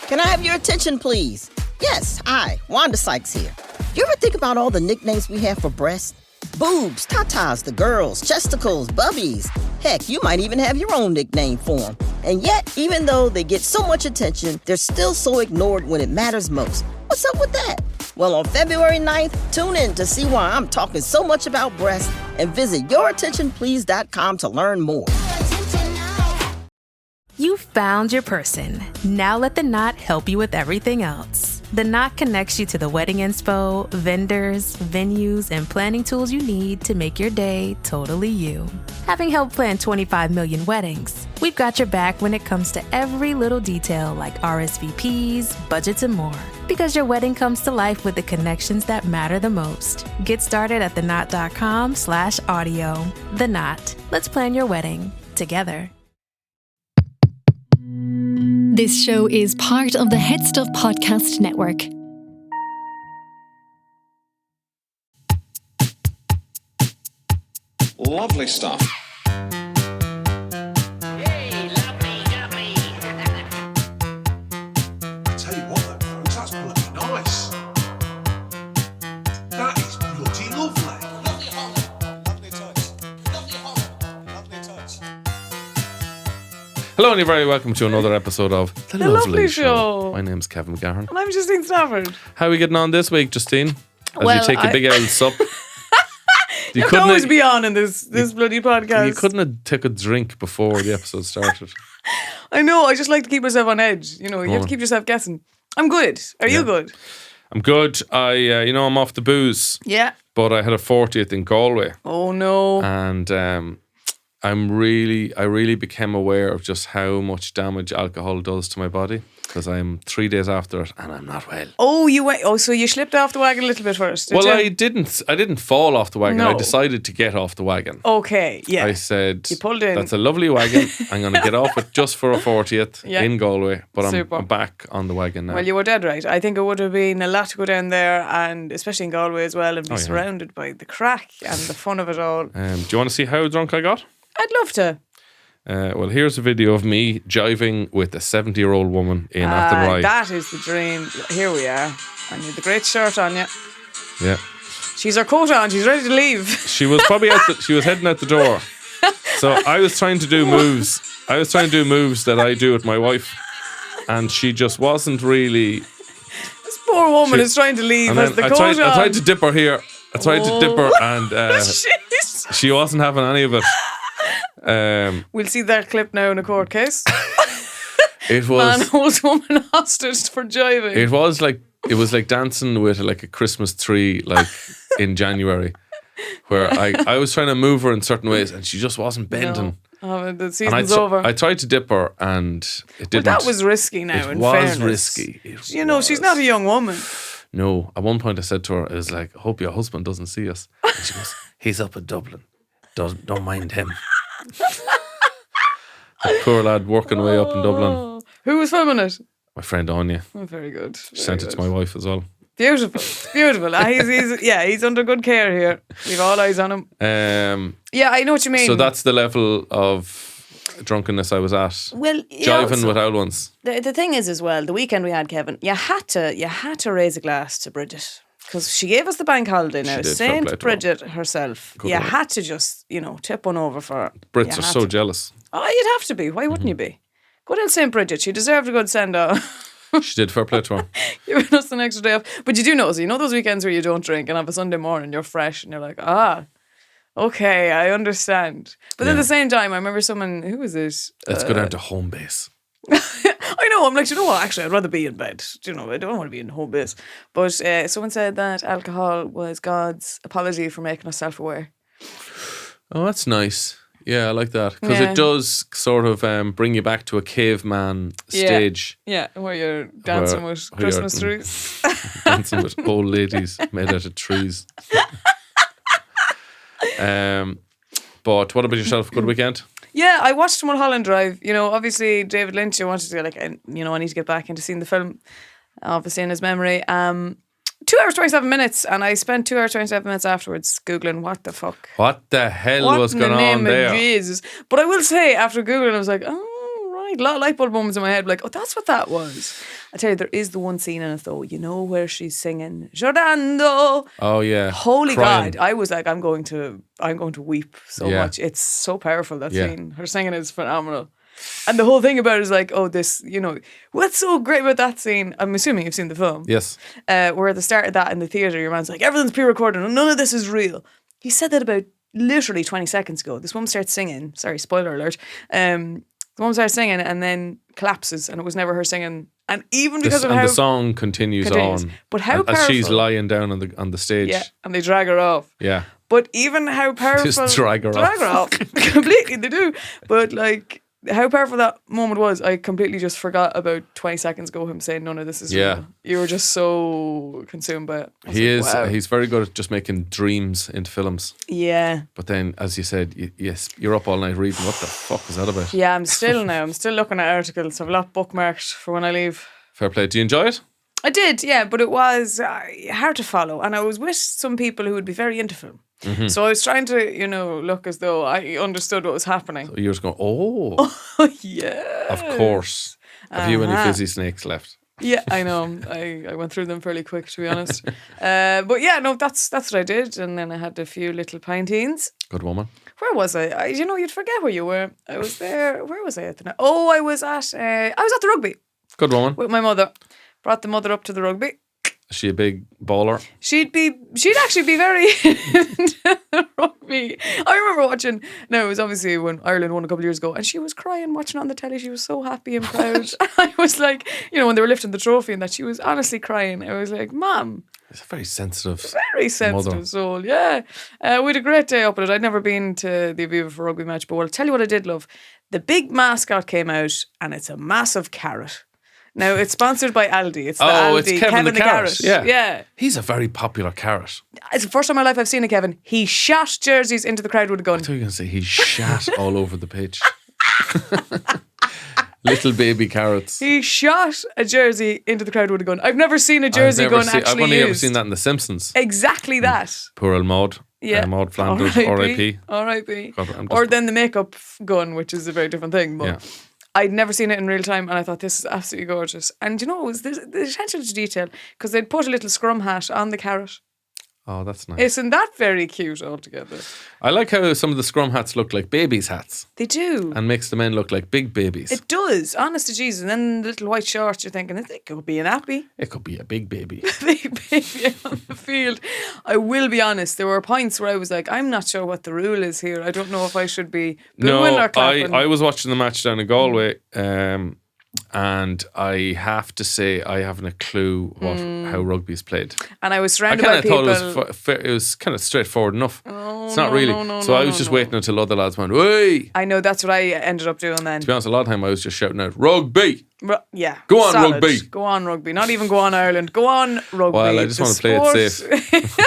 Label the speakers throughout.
Speaker 1: Can I have your attention, please? Yes, I, Wanda Sykes here. You ever think about all the nicknames we have for breasts? Boobs, tatas, the girls, chesticles, bubbies. Heck, you might even have your own nickname for them. And yet, even though they get so much attention, they're still so ignored when it matters most. What's up with that? Well, on February 9th, tune in to see why I'm talking so much about breasts and visit yourattentionplease.com to learn more.
Speaker 2: You found your person. Now let the Knot help you with everything else. The Knot connects you to the wedding inspo, vendors, venues, and planning tools you need to make your day totally you. Having helped plan 25 million weddings, we've got your back when it comes to every little detail like RSVPs, budgets, and more. Because your wedding comes to life with the connections that matter the most. Get started at theknot.com/audio. The Knot. Let's plan your wedding together.
Speaker 3: This show is part of the HeadStuff Podcast Network.
Speaker 4: Lovely stuff.
Speaker 5: Hey, lovely, lovely.
Speaker 6: I tell you what, though, folks, that's bloody nice. That is bloody lovely.
Speaker 5: Lovely Holland. Lovely touch. Lovely Holland. Lovely touch.
Speaker 7: Hello and you're very welcome to another episode of The
Speaker 8: Lovely Show.
Speaker 7: My name's Kevin McGahern.
Speaker 8: And I'm Justine Stafford.
Speaker 7: How are we getting on this week, Justine? As
Speaker 8: Well,
Speaker 7: you take a big old sup.
Speaker 8: You can always be on in this bloody podcast.
Speaker 7: You couldn't have took a drink before the episode started.
Speaker 8: I know, I just like to keep myself on edge. You know, you have to keep yourself guessing. I'm good. Are you good?
Speaker 7: I'm good. I'm off the booze.
Speaker 8: Yeah.
Speaker 7: But I had a 40th in Galway.
Speaker 8: Oh no.
Speaker 7: And I really became aware of just how much damage alcohol does to my body. Because I'm 3 days after it and I'm not well.
Speaker 8: Oh, you went. Oh, so you slipped off the wagon a little bit first. Did you?
Speaker 7: I didn't. I didn't fall off the wagon.
Speaker 8: No.
Speaker 7: I decided to get off the wagon.
Speaker 8: Okay, yeah.
Speaker 7: I said,
Speaker 8: You pulled in.
Speaker 7: that's a lovely wagon. I'm going to get off it just for a 40th
Speaker 8: Yeah.
Speaker 7: in Galway. But
Speaker 8: Super.
Speaker 7: I'm back on the wagon now.
Speaker 8: Well, you were dead right. I think it would have been a lot to go down there, and especially in Galway as well, and be surrounded by the crack and the fun of it all.
Speaker 7: Do you want to see how drunk I got?
Speaker 8: I'd love to.
Speaker 7: Well, here's a video of me jiving with a 70-year-old woman in Athenry.
Speaker 8: That is the dream. Here we are. And you have the great shirt on you.
Speaker 7: Yeah.
Speaker 8: She's her coat on. She's ready to leave.
Speaker 7: She was probably she was heading out the door. So I was trying to do moves. That I do with my wife. And she just wasn't really.
Speaker 8: This poor woman is trying to leave. Has the coat on.
Speaker 7: I tried to dip her here. And
Speaker 8: Jeez.
Speaker 7: she wasn't having any of it.
Speaker 8: We'll see that clip now in a court case.
Speaker 7: It
Speaker 8: Man
Speaker 7: was
Speaker 8: holds woman hostage for jiving.
Speaker 7: it was like dancing with like a Christmas tree like in January, where I was trying to move her in certain ways and she just wasn't bending.
Speaker 8: Oh, the
Speaker 7: And
Speaker 8: season's over.
Speaker 7: I tried to dip her and it didn't.
Speaker 8: But that was risky now, in fairness.
Speaker 7: It was risky.
Speaker 8: She's not a young woman.
Speaker 7: No, at one point I said to her, I was like, I hope your husband doesn't see us. And she goes, he's up in Dublin. Don't mind him. That poor lad working away up in Dublin.
Speaker 8: Who was filming it?
Speaker 7: My friend Anya.
Speaker 8: Oh, very good.
Speaker 7: Sent it to my wife as well.
Speaker 8: Beautiful. Beautiful. He's under good care here. We've all eyes on him. Yeah, I know what you mean.
Speaker 7: So that's the level of drunkenness I was at.
Speaker 8: Well,
Speaker 7: jiving with old ones.
Speaker 8: The thing is as well, the weekend we had, Kevin, you had to raise a glass to Bridget. Because she gave us the bank holiday now.
Speaker 7: She did, fair play to
Speaker 8: Saint Bridget herself.
Speaker 7: Good
Speaker 8: you
Speaker 7: woman.
Speaker 8: had to just, tip one over for her.
Speaker 7: Brits
Speaker 8: You
Speaker 7: are
Speaker 8: had
Speaker 7: so
Speaker 8: to.
Speaker 7: jealous.
Speaker 8: Oh, you'd have to be. Why wouldn't you be? Good old Saint Bridget. She deserved a good send-off.
Speaker 7: She did, fair play to her.
Speaker 8: Giving us an extra day off. But you do know, so you know those weekends where you don't drink and have a Sunday morning, you're fresh and you're like, okay, I understand. But at the same time, I remember someone, who was it?
Speaker 7: Let's go down to home base.
Speaker 8: I know, I'm like, you know what, actually, I'd rather be in bed. I don't want to be in home base. But someone said that alcohol was God's apology for making us self-aware.
Speaker 7: Oh, that's nice. Yeah, I like that. Because it does sort of bring you back to a caveman stage.
Speaker 8: Yeah, where you're dancing with Christmas trees.
Speaker 7: Dancing with old ladies made out of trees. But what about yourself? Good weekend?
Speaker 8: Yeah, I watched Mulholland Drive. Obviously David Lynch, I wanted to I need to get back into seeing the film, obviously in his memory. 2 hours 27 minutes, and I spent 2 hours 27 minutes afterwards Googling what the fuck.
Speaker 7: What the hell was going on there?
Speaker 8: What in the name of Jesus? But I will say, after Googling, I was like, oh, right. A lot of light bulb moments in my head, like, oh, that's what that was. I tell you, there is the one scene in it though. You know where she's singing Giordando.
Speaker 7: Oh yeah.
Speaker 8: Holy
Speaker 7: Crying.
Speaker 8: God! I was like, I'm going to weep so
Speaker 7: Yeah.
Speaker 8: much. It's so powerful, that
Speaker 7: Yeah.
Speaker 8: scene. Her singing is phenomenal. And the whole thing about it is like, oh, this, what's so great about that scene? I'm assuming you've seen the film.
Speaker 7: Yes.
Speaker 8: Where at the start of that in the theatre, your man's like, everything's pre-recorded and none of this is real. He said that about literally 20 seconds ago. This woman starts singing. Sorry, spoiler alert. The woman starts singing and then collapses, and it was never her singing. And even because of how
Speaker 7: the song continues on,
Speaker 8: but how
Speaker 7: as she's
Speaker 8: powerful-
Speaker 7: lying down on the stage.
Speaker 8: yeah, and they drag her off.
Speaker 7: Yeah.
Speaker 8: But even how powerful,
Speaker 7: Just drag her off.
Speaker 8: completely. They do. But like how powerful that moment was, I completely just forgot about 20 seconds ago. Him saying none of this is real. You were just so consumed by it. I was like, wow.
Speaker 7: He's very good at just making dreams into films.
Speaker 8: Yeah.
Speaker 7: But then, as you said, yes, you're up all night reading. What the fuck is that about?
Speaker 8: Yeah, I'm still looking at articles. I've a lot bookmarked for when I leave.
Speaker 7: Fair play. Do you enjoy it?
Speaker 8: I did, yeah, but it was hard to follow. And I was with some people who would be very into film.
Speaker 7: Mm-hmm.
Speaker 8: So I was trying to, look as though I understood what was happening.
Speaker 7: So you're just going, oh,
Speaker 8: Yeah.
Speaker 7: of course. Have you any fizzy snakes left?
Speaker 8: Yeah, I know. I went through them fairly quick, to be honest. But yeah, no, that's what I did. And then I had a few little pintines.
Speaker 7: Good woman.
Speaker 8: Where was I? You'd forget where you were. I was there. Where was I at the night? Oh, I was at the rugby
Speaker 7: Good woman.
Speaker 8: with my mother. Brought the mother up to the rugby.
Speaker 7: Is she a big baller?
Speaker 8: She'd actually be very into rugby. I remember watching. No, it was obviously when Ireland won a couple of years ago, and she was crying watching on the telly. She was so happy and proud. I was like, when they were lifting the trophy and that, she was honestly crying. I was like, Mom,
Speaker 7: It's a very sensitive
Speaker 8: sensitive
Speaker 7: mother.
Speaker 8: soul. Yeah, we had a great day up at it. I'd never been to the Aviva for a rugby match, but I'll tell you what I did love. The big mascot came out, and it's a massive carrot. Now, it's sponsored by Aldi. It's the Aldi.
Speaker 7: It's Kevin the carrot.
Speaker 8: Yeah.
Speaker 7: He's a very popular carrot.
Speaker 8: It's the first time in my life I've seen a Kevin. He shot jerseys into the crowd with a gun.
Speaker 7: I thought you were going to say he shat all over the pitch. Little baby carrots.
Speaker 8: He shot a jersey into the crowd with a gun. I've never seen a jersey gun actually
Speaker 7: I've only ever
Speaker 8: used.
Speaker 7: seen that in The Simpsons.
Speaker 8: Exactly that.
Speaker 7: Poor old Maud.
Speaker 8: Yeah.
Speaker 7: Maud Flanders, R.I.P.
Speaker 8: R.I.P.
Speaker 7: God,
Speaker 8: Or then the makeup gun, which is a very different thing. But
Speaker 7: Yeah.
Speaker 8: I'd never seen it in real time, and I thought this is absolutely gorgeous. And it was the attention to detail, because they'd put a little scrum hat on the carrot.
Speaker 7: Oh, that's nice.
Speaker 8: Isn't that very cute altogether?
Speaker 7: I like how some of the scrum hats look like babies' hats
Speaker 8: They do.
Speaker 7: and makes the men look like big babies.
Speaker 8: It does, honest to Jesus. And then the little white shorts, you're thinking, it could be an appy.
Speaker 7: It could be a big baby.
Speaker 8: Big baby on the field. I will be honest, there were points where I was like, I'm not sure what the rule is here. I don't know if I should be booing
Speaker 7: No,
Speaker 8: or clapping.
Speaker 7: I was watching the match down in Galway, and I have to say I haven't a clue how rugby's played.
Speaker 8: And I was
Speaker 7: I
Speaker 8: surrounded
Speaker 7: kind
Speaker 8: by
Speaker 7: of
Speaker 8: people.
Speaker 7: thought it was kind of straightforward enough. It's not
Speaker 8: no,
Speaker 7: really.
Speaker 8: no,
Speaker 7: So I was just waiting until other lads went, "Hey!"
Speaker 8: I know that's what I ended up doing then.
Speaker 7: To be honest, a lot of time I was just shouting out, "Rugby!"
Speaker 8: Yeah.
Speaker 7: Go on,
Speaker 8: solid.
Speaker 7: rugby.
Speaker 8: Go on, rugby. Not even go on, Ireland. Go on, rugby.
Speaker 7: Well, I just
Speaker 8: The
Speaker 7: want to play it
Speaker 8: sport.
Speaker 7: safe.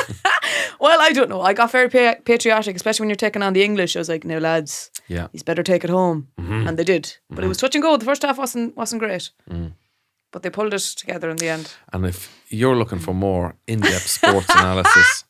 Speaker 8: Well, I don't know. I got very patriotic, especially when you're taking on the English. I was like, no, lads,
Speaker 7: Yeah.
Speaker 8: he's better take it home. And they did. But it was touch and go. The first half wasn't great. But they pulled it together in the end.
Speaker 7: And if you're looking for more in-depth sports analysis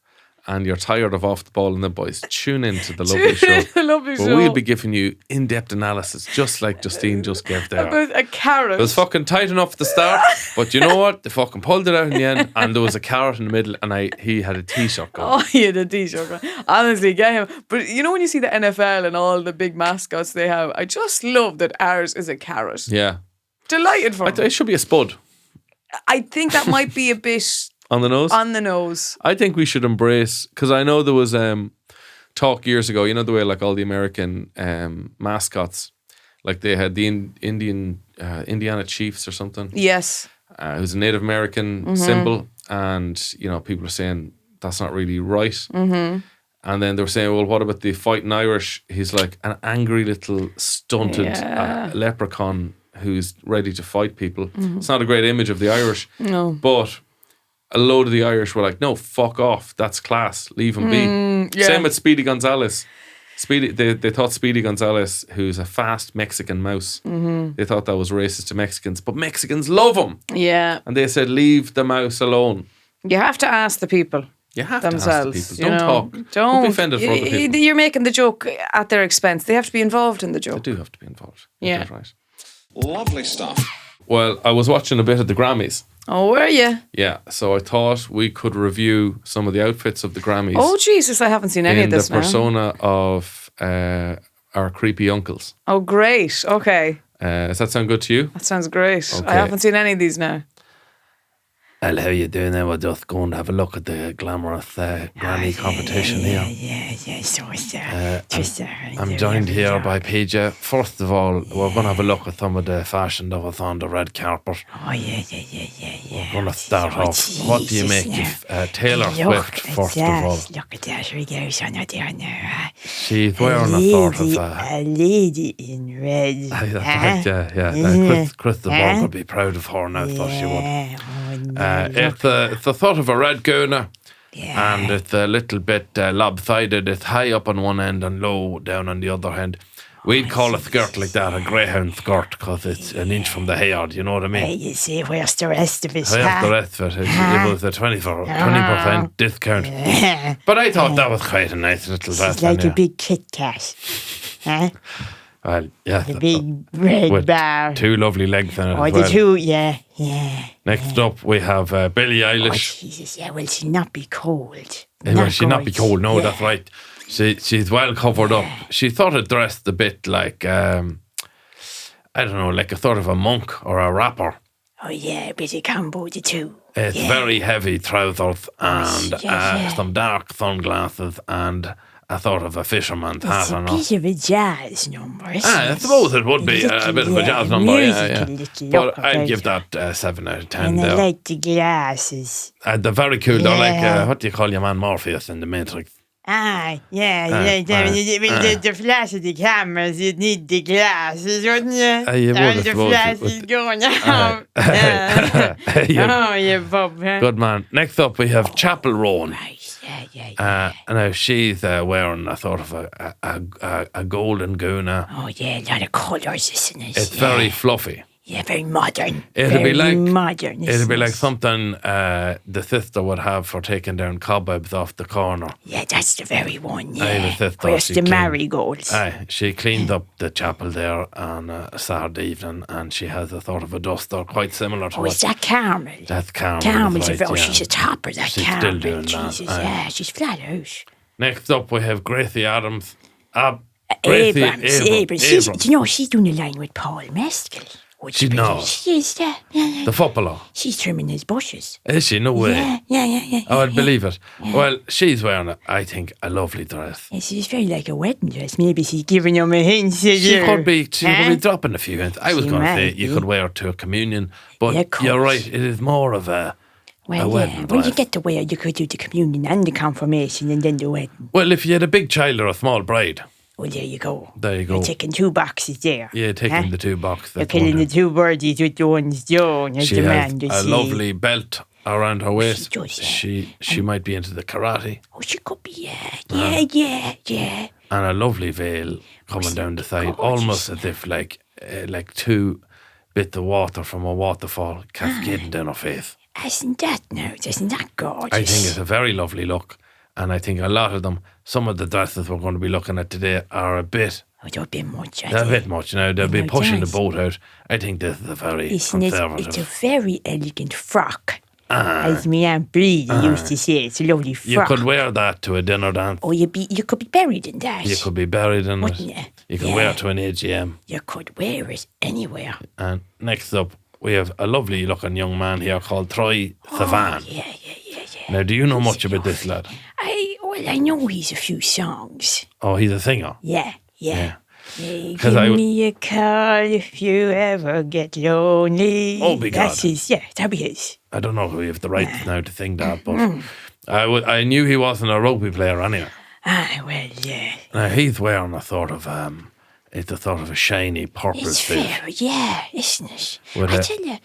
Speaker 7: and you're tired of off the ball and the boys, tune in to the lovely show.
Speaker 8: The lovely
Speaker 7: Where
Speaker 8: show.
Speaker 7: we'll be giving you in-depth analysis, just like Justine just gave there.
Speaker 8: About a carrot.
Speaker 7: It was fucking tight enough at the start, but you know what? They fucking pulled it out in the end, and there was a carrot in the middle, and he had a T-shirt going.
Speaker 8: Oh, he had a t-shirt. Honestly, get him. But when you see the NFL and all the big mascots they have, I just love that ours is a carrot.
Speaker 7: Yeah.
Speaker 8: Delighted for him.
Speaker 7: It should be a spud
Speaker 8: I think that might be a bit
Speaker 7: on the nose.
Speaker 8: on the nose.
Speaker 7: I think we should embrace, because I know there was talk years ago, you know the way like all the American mascots, like they had the Indiana Chiefs or something.
Speaker 8: Yes.
Speaker 7: It was a Native American symbol, and people are saying that's not really right. And then they were saying, well, what about the fighting Irish? He's like an angry little stunted leprechaun who's ready to fight people. It's not a great image of the Irish.
Speaker 8: No.
Speaker 7: But a load of the Irish were like, no, fuck off. That's class. Leave him be.
Speaker 8: yeah.
Speaker 7: Same with Speedy Gonzalez. They thought Speedy Gonzalez, who's a fast Mexican mouse, they thought that was racist to Mexicans. But Mexicans love him.
Speaker 8: Yeah.
Speaker 7: And they said, leave the mouse alone.
Speaker 8: You have to ask the people.
Speaker 7: You have
Speaker 8: themselves.
Speaker 7: to ask the people. Don't be offended for other people.
Speaker 8: You're making the joke at their expense. They have to be involved in the
Speaker 7: They
Speaker 8: joke.
Speaker 7: do have to be involved.
Speaker 8: Yeah.
Speaker 7: That's right.
Speaker 5: Lovely stuff.
Speaker 7: Well, I was watching a bit of the Grammys.
Speaker 8: Oh, were you?
Speaker 7: Yeah, so I thought we could review some of the outfits of the Grammys.
Speaker 8: Oh, Jesus, I haven't seen any of this
Speaker 7: in the persona of our creepy uncles.
Speaker 8: now. Oh, great. Okay.
Speaker 7: Does that sound good to you?
Speaker 8: That sounds great.
Speaker 7: Okay.
Speaker 8: I haven't seen any of these now.
Speaker 7: Well, how you doing now? We're just going to have a look at the glamorous Grammy competition here. I'm joined here by PJ. First of all, we're going to have a look at some of the fashion that was on the red carpet. We're going to start off. What do you make of Taylor Swift, first of all?
Speaker 4: Look at that, she goes on out there now.
Speaker 7: She's wearing a sort of...
Speaker 4: A lady in red.
Speaker 7: That's right, yeah. Crystal Ball would be proud of her now, so she would. It's a sort of a red guna, and it's a little bit lopsided. It's high up on one end and low down on the other end. We'd call a skirt like that a greyhound skirt because it's an inch from the hair, you know what I mean?
Speaker 4: You see, where's the rest of it?
Speaker 7: Where's the rest of it? It was a 20% discount. But I thought that was quite a nice little dress.
Speaker 4: It's like a big Kit Kat. Huh?
Speaker 7: Well, yeah.
Speaker 4: The big red bar.
Speaker 7: Two lovely legs in it
Speaker 4: Oh,
Speaker 7: as
Speaker 4: the
Speaker 7: well.
Speaker 4: two, yeah.
Speaker 7: Next up, we have Billie Eilish.
Speaker 4: Oh, Jesus, yeah, will she not be cold?
Speaker 7: Will she not be cold? No,
Speaker 4: Yeah.
Speaker 7: that's right. She's well covered up. She sort of dressed a bit like, I don't know, like a sort of a monk or a rapper.
Speaker 4: Oh, yeah, a bit of combo, the two.
Speaker 7: It's very heavy trousers and some dark sunglasses and a sort of a fisherman's hat.
Speaker 4: It's a
Speaker 7: on
Speaker 4: bit of a jazz number, isn't
Speaker 7: I
Speaker 4: it?
Speaker 7: suppose it would be a bit of a jazz number, yeah.
Speaker 4: Little
Speaker 7: But
Speaker 4: look
Speaker 7: I'd
Speaker 4: about
Speaker 7: give
Speaker 4: it.
Speaker 7: that 7 out of 10
Speaker 4: And I
Speaker 7: there.
Speaker 4: like the glasses.
Speaker 7: They're very cool. They're like,
Speaker 4: Yeah.
Speaker 7: what do you call your man Morpheus in The Matrix?
Speaker 4: Ah, yeah. With the flash of the cameras, you'd need the glasses, wouldn't you?
Speaker 7: You would, I
Speaker 4: And the
Speaker 7: suppose,
Speaker 4: flash
Speaker 7: with-
Speaker 4: is going out. Yeah.
Speaker 7: Yeah.
Speaker 4: Oh, you bub, huh?
Speaker 7: Good man. Next up, we have Chapel Roan.
Speaker 4: Right, yeah.
Speaker 7: Now she's wearing a sort of a golden guna.
Speaker 4: Oh, yeah, a lot of colours, isn't it?
Speaker 7: It's very fluffy.
Speaker 4: Yeah, very modern.
Speaker 7: It'll be like
Speaker 4: modern.
Speaker 7: It'll be
Speaker 4: isn't
Speaker 7: like
Speaker 4: it?
Speaker 7: something the sister would have for taking down cobwebs off the corner.
Speaker 4: Yeah, that's the very one.
Speaker 7: I have a
Speaker 4: Yeah.
Speaker 7: sister,
Speaker 4: Where's
Speaker 7: she
Speaker 4: the
Speaker 7: cleaned-
Speaker 4: marigolds?
Speaker 7: Aye, she cleaned up the chapel there on a Saturday evening, and she has a sort of a duster quite similar to
Speaker 4: Oh, is
Speaker 7: what.
Speaker 4: that Carmel?
Speaker 7: That's Carmel.
Speaker 4: Carmel's
Speaker 7: right,
Speaker 4: a
Speaker 7: yeah.
Speaker 4: she's a topper, that
Speaker 7: She's
Speaker 4: Carmel.
Speaker 7: still doing that,
Speaker 4: Jesus,
Speaker 7: aye.
Speaker 4: yeah, she's flat out.
Speaker 7: Next up, we have Gracie Adams.
Speaker 4: Abrams.
Speaker 7: Abrams.
Speaker 4: Do you know, she's doing a line with Paul Mescal.
Speaker 7: She knows.
Speaker 4: She is, yeah.
Speaker 7: The footballer.
Speaker 4: She's trimming his bushes.
Speaker 7: Is she? No way.
Speaker 4: Yeah.
Speaker 7: Oh, I'd believe it. Well, she's wearing, I think, a lovely dress.
Speaker 4: Yeah, she's very like a wedding dress. Maybe she's giving him a hint.
Speaker 7: She could be dropping a few hints. I was
Speaker 4: She
Speaker 7: going to say
Speaker 4: might
Speaker 7: you
Speaker 4: be.
Speaker 7: could wear it to a communion, but
Speaker 4: Yeah, of
Speaker 7: you're
Speaker 4: course.
Speaker 7: right. It is more of a
Speaker 4: Well,
Speaker 7: wedding
Speaker 4: yeah.
Speaker 7: dress.
Speaker 4: When you get to wear, you could do the communion and the confirmation and then the wedding.
Speaker 7: Well, if you had a big child or a small bride,
Speaker 4: Well, there you go.
Speaker 7: there you go.
Speaker 4: You're ticking 2 boxes there.
Speaker 7: Yeah, taking
Speaker 4: Huh?
Speaker 7: the 2 boxes.
Speaker 4: You're killing the 2 birdies with the one's Joan, as
Speaker 7: She
Speaker 4: the
Speaker 7: has
Speaker 4: man to
Speaker 7: a
Speaker 4: say.
Speaker 7: lovely belt around her waist.
Speaker 4: does, yeah.
Speaker 7: She might be into the karate,
Speaker 4: Oh, she could be, yeah.
Speaker 7: and a lovely veil coming down the side, almost as if like 2 bits of water from a waterfall cascading down her face.
Speaker 4: Isn't that gorgeous?
Speaker 7: I think it's a very lovely look, and I think a lot of them, some of the dresses we're going to be looking at today are a bit
Speaker 4: Oh, don't be much.
Speaker 7: a bit much now. They'll be
Speaker 4: No
Speaker 7: pushing the
Speaker 4: chance.
Speaker 7: boat out. I think this is a very
Speaker 4: Isn't it?
Speaker 7: conservative.
Speaker 4: It's a very elegant frock. As me Aunt Bree used to say, it's a lovely
Speaker 7: You
Speaker 4: frock.
Speaker 7: could wear that to a dinner dance.
Speaker 4: Oh, you could be buried in that.
Speaker 7: You could be buried in
Speaker 4: Wouldn't you?
Speaker 7: it. You could
Speaker 4: Yeah.
Speaker 7: wear it to an AGM.
Speaker 4: You could wear it anywhere.
Speaker 7: And next up, we have a lovely looking young man here called Troy Sivan.
Speaker 4: Yeah.
Speaker 7: Now, do you know much about this lad?
Speaker 4: I know he's a few songs.
Speaker 7: Oh, he's a singer.
Speaker 4: Yeah.
Speaker 7: Yeah.
Speaker 4: Hey,
Speaker 7: 'Cause
Speaker 4: give
Speaker 7: I would-
Speaker 4: me a call if you ever get lonely.
Speaker 7: Oh, my God.
Speaker 4: That's his, that'd be his.
Speaker 7: I don't know if we have the rights now to sing that, but I knew he wasn't a rugby player anyway.
Speaker 4: Well, yeah.
Speaker 7: Now, he's wearing a sort of, it's a sort of a shiny purple
Speaker 4: It's
Speaker 7: suit.
Speaker 4: fair, yeah, isn't it?
Speaker 7: With
Speaker 4: I
Speaker 7: a-
Speaker 4: tell you,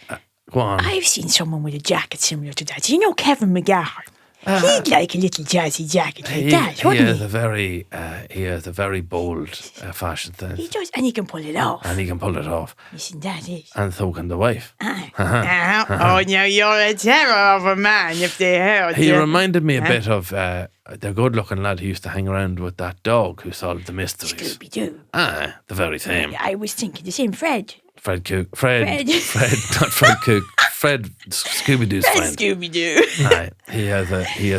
Speaker 7: Go on.
Speaker 4: I've seen someone with a jacket similar to that. You know Kevin McGahern? He'd like a little jazzy jacket like that,
Speaker 7: He
Speaker 4: wouldn't
Speaker 7: has
Speaker 4: he?
Speaker 7: a very bold fashion sense,
Speaker 4: He does, and he can pull it off.
Speaker 7: and he can pull it off,
Speaker 4: Isn't that it?
Speaker 7: and so can the wife.
Speaker 4: Oh, now you're a terror of a man if they heard
Speaker 7: He
Speaker 4: you.
Speaker 7: reminded me a bit of the good-looking lad who used to hang around with that dog who solved the mysteries.
Speaker 4: Scooby-Doo.
Speaker 7: The very same.
Speaker 4: I was thinking the same, Fred.
Speaker 7: Fred Cook. Fred, not Fred Cook. Fred, Scooby-Doo's friend.
Speaker 4: Scooby-Doo.
Speaker 7: Aye, he has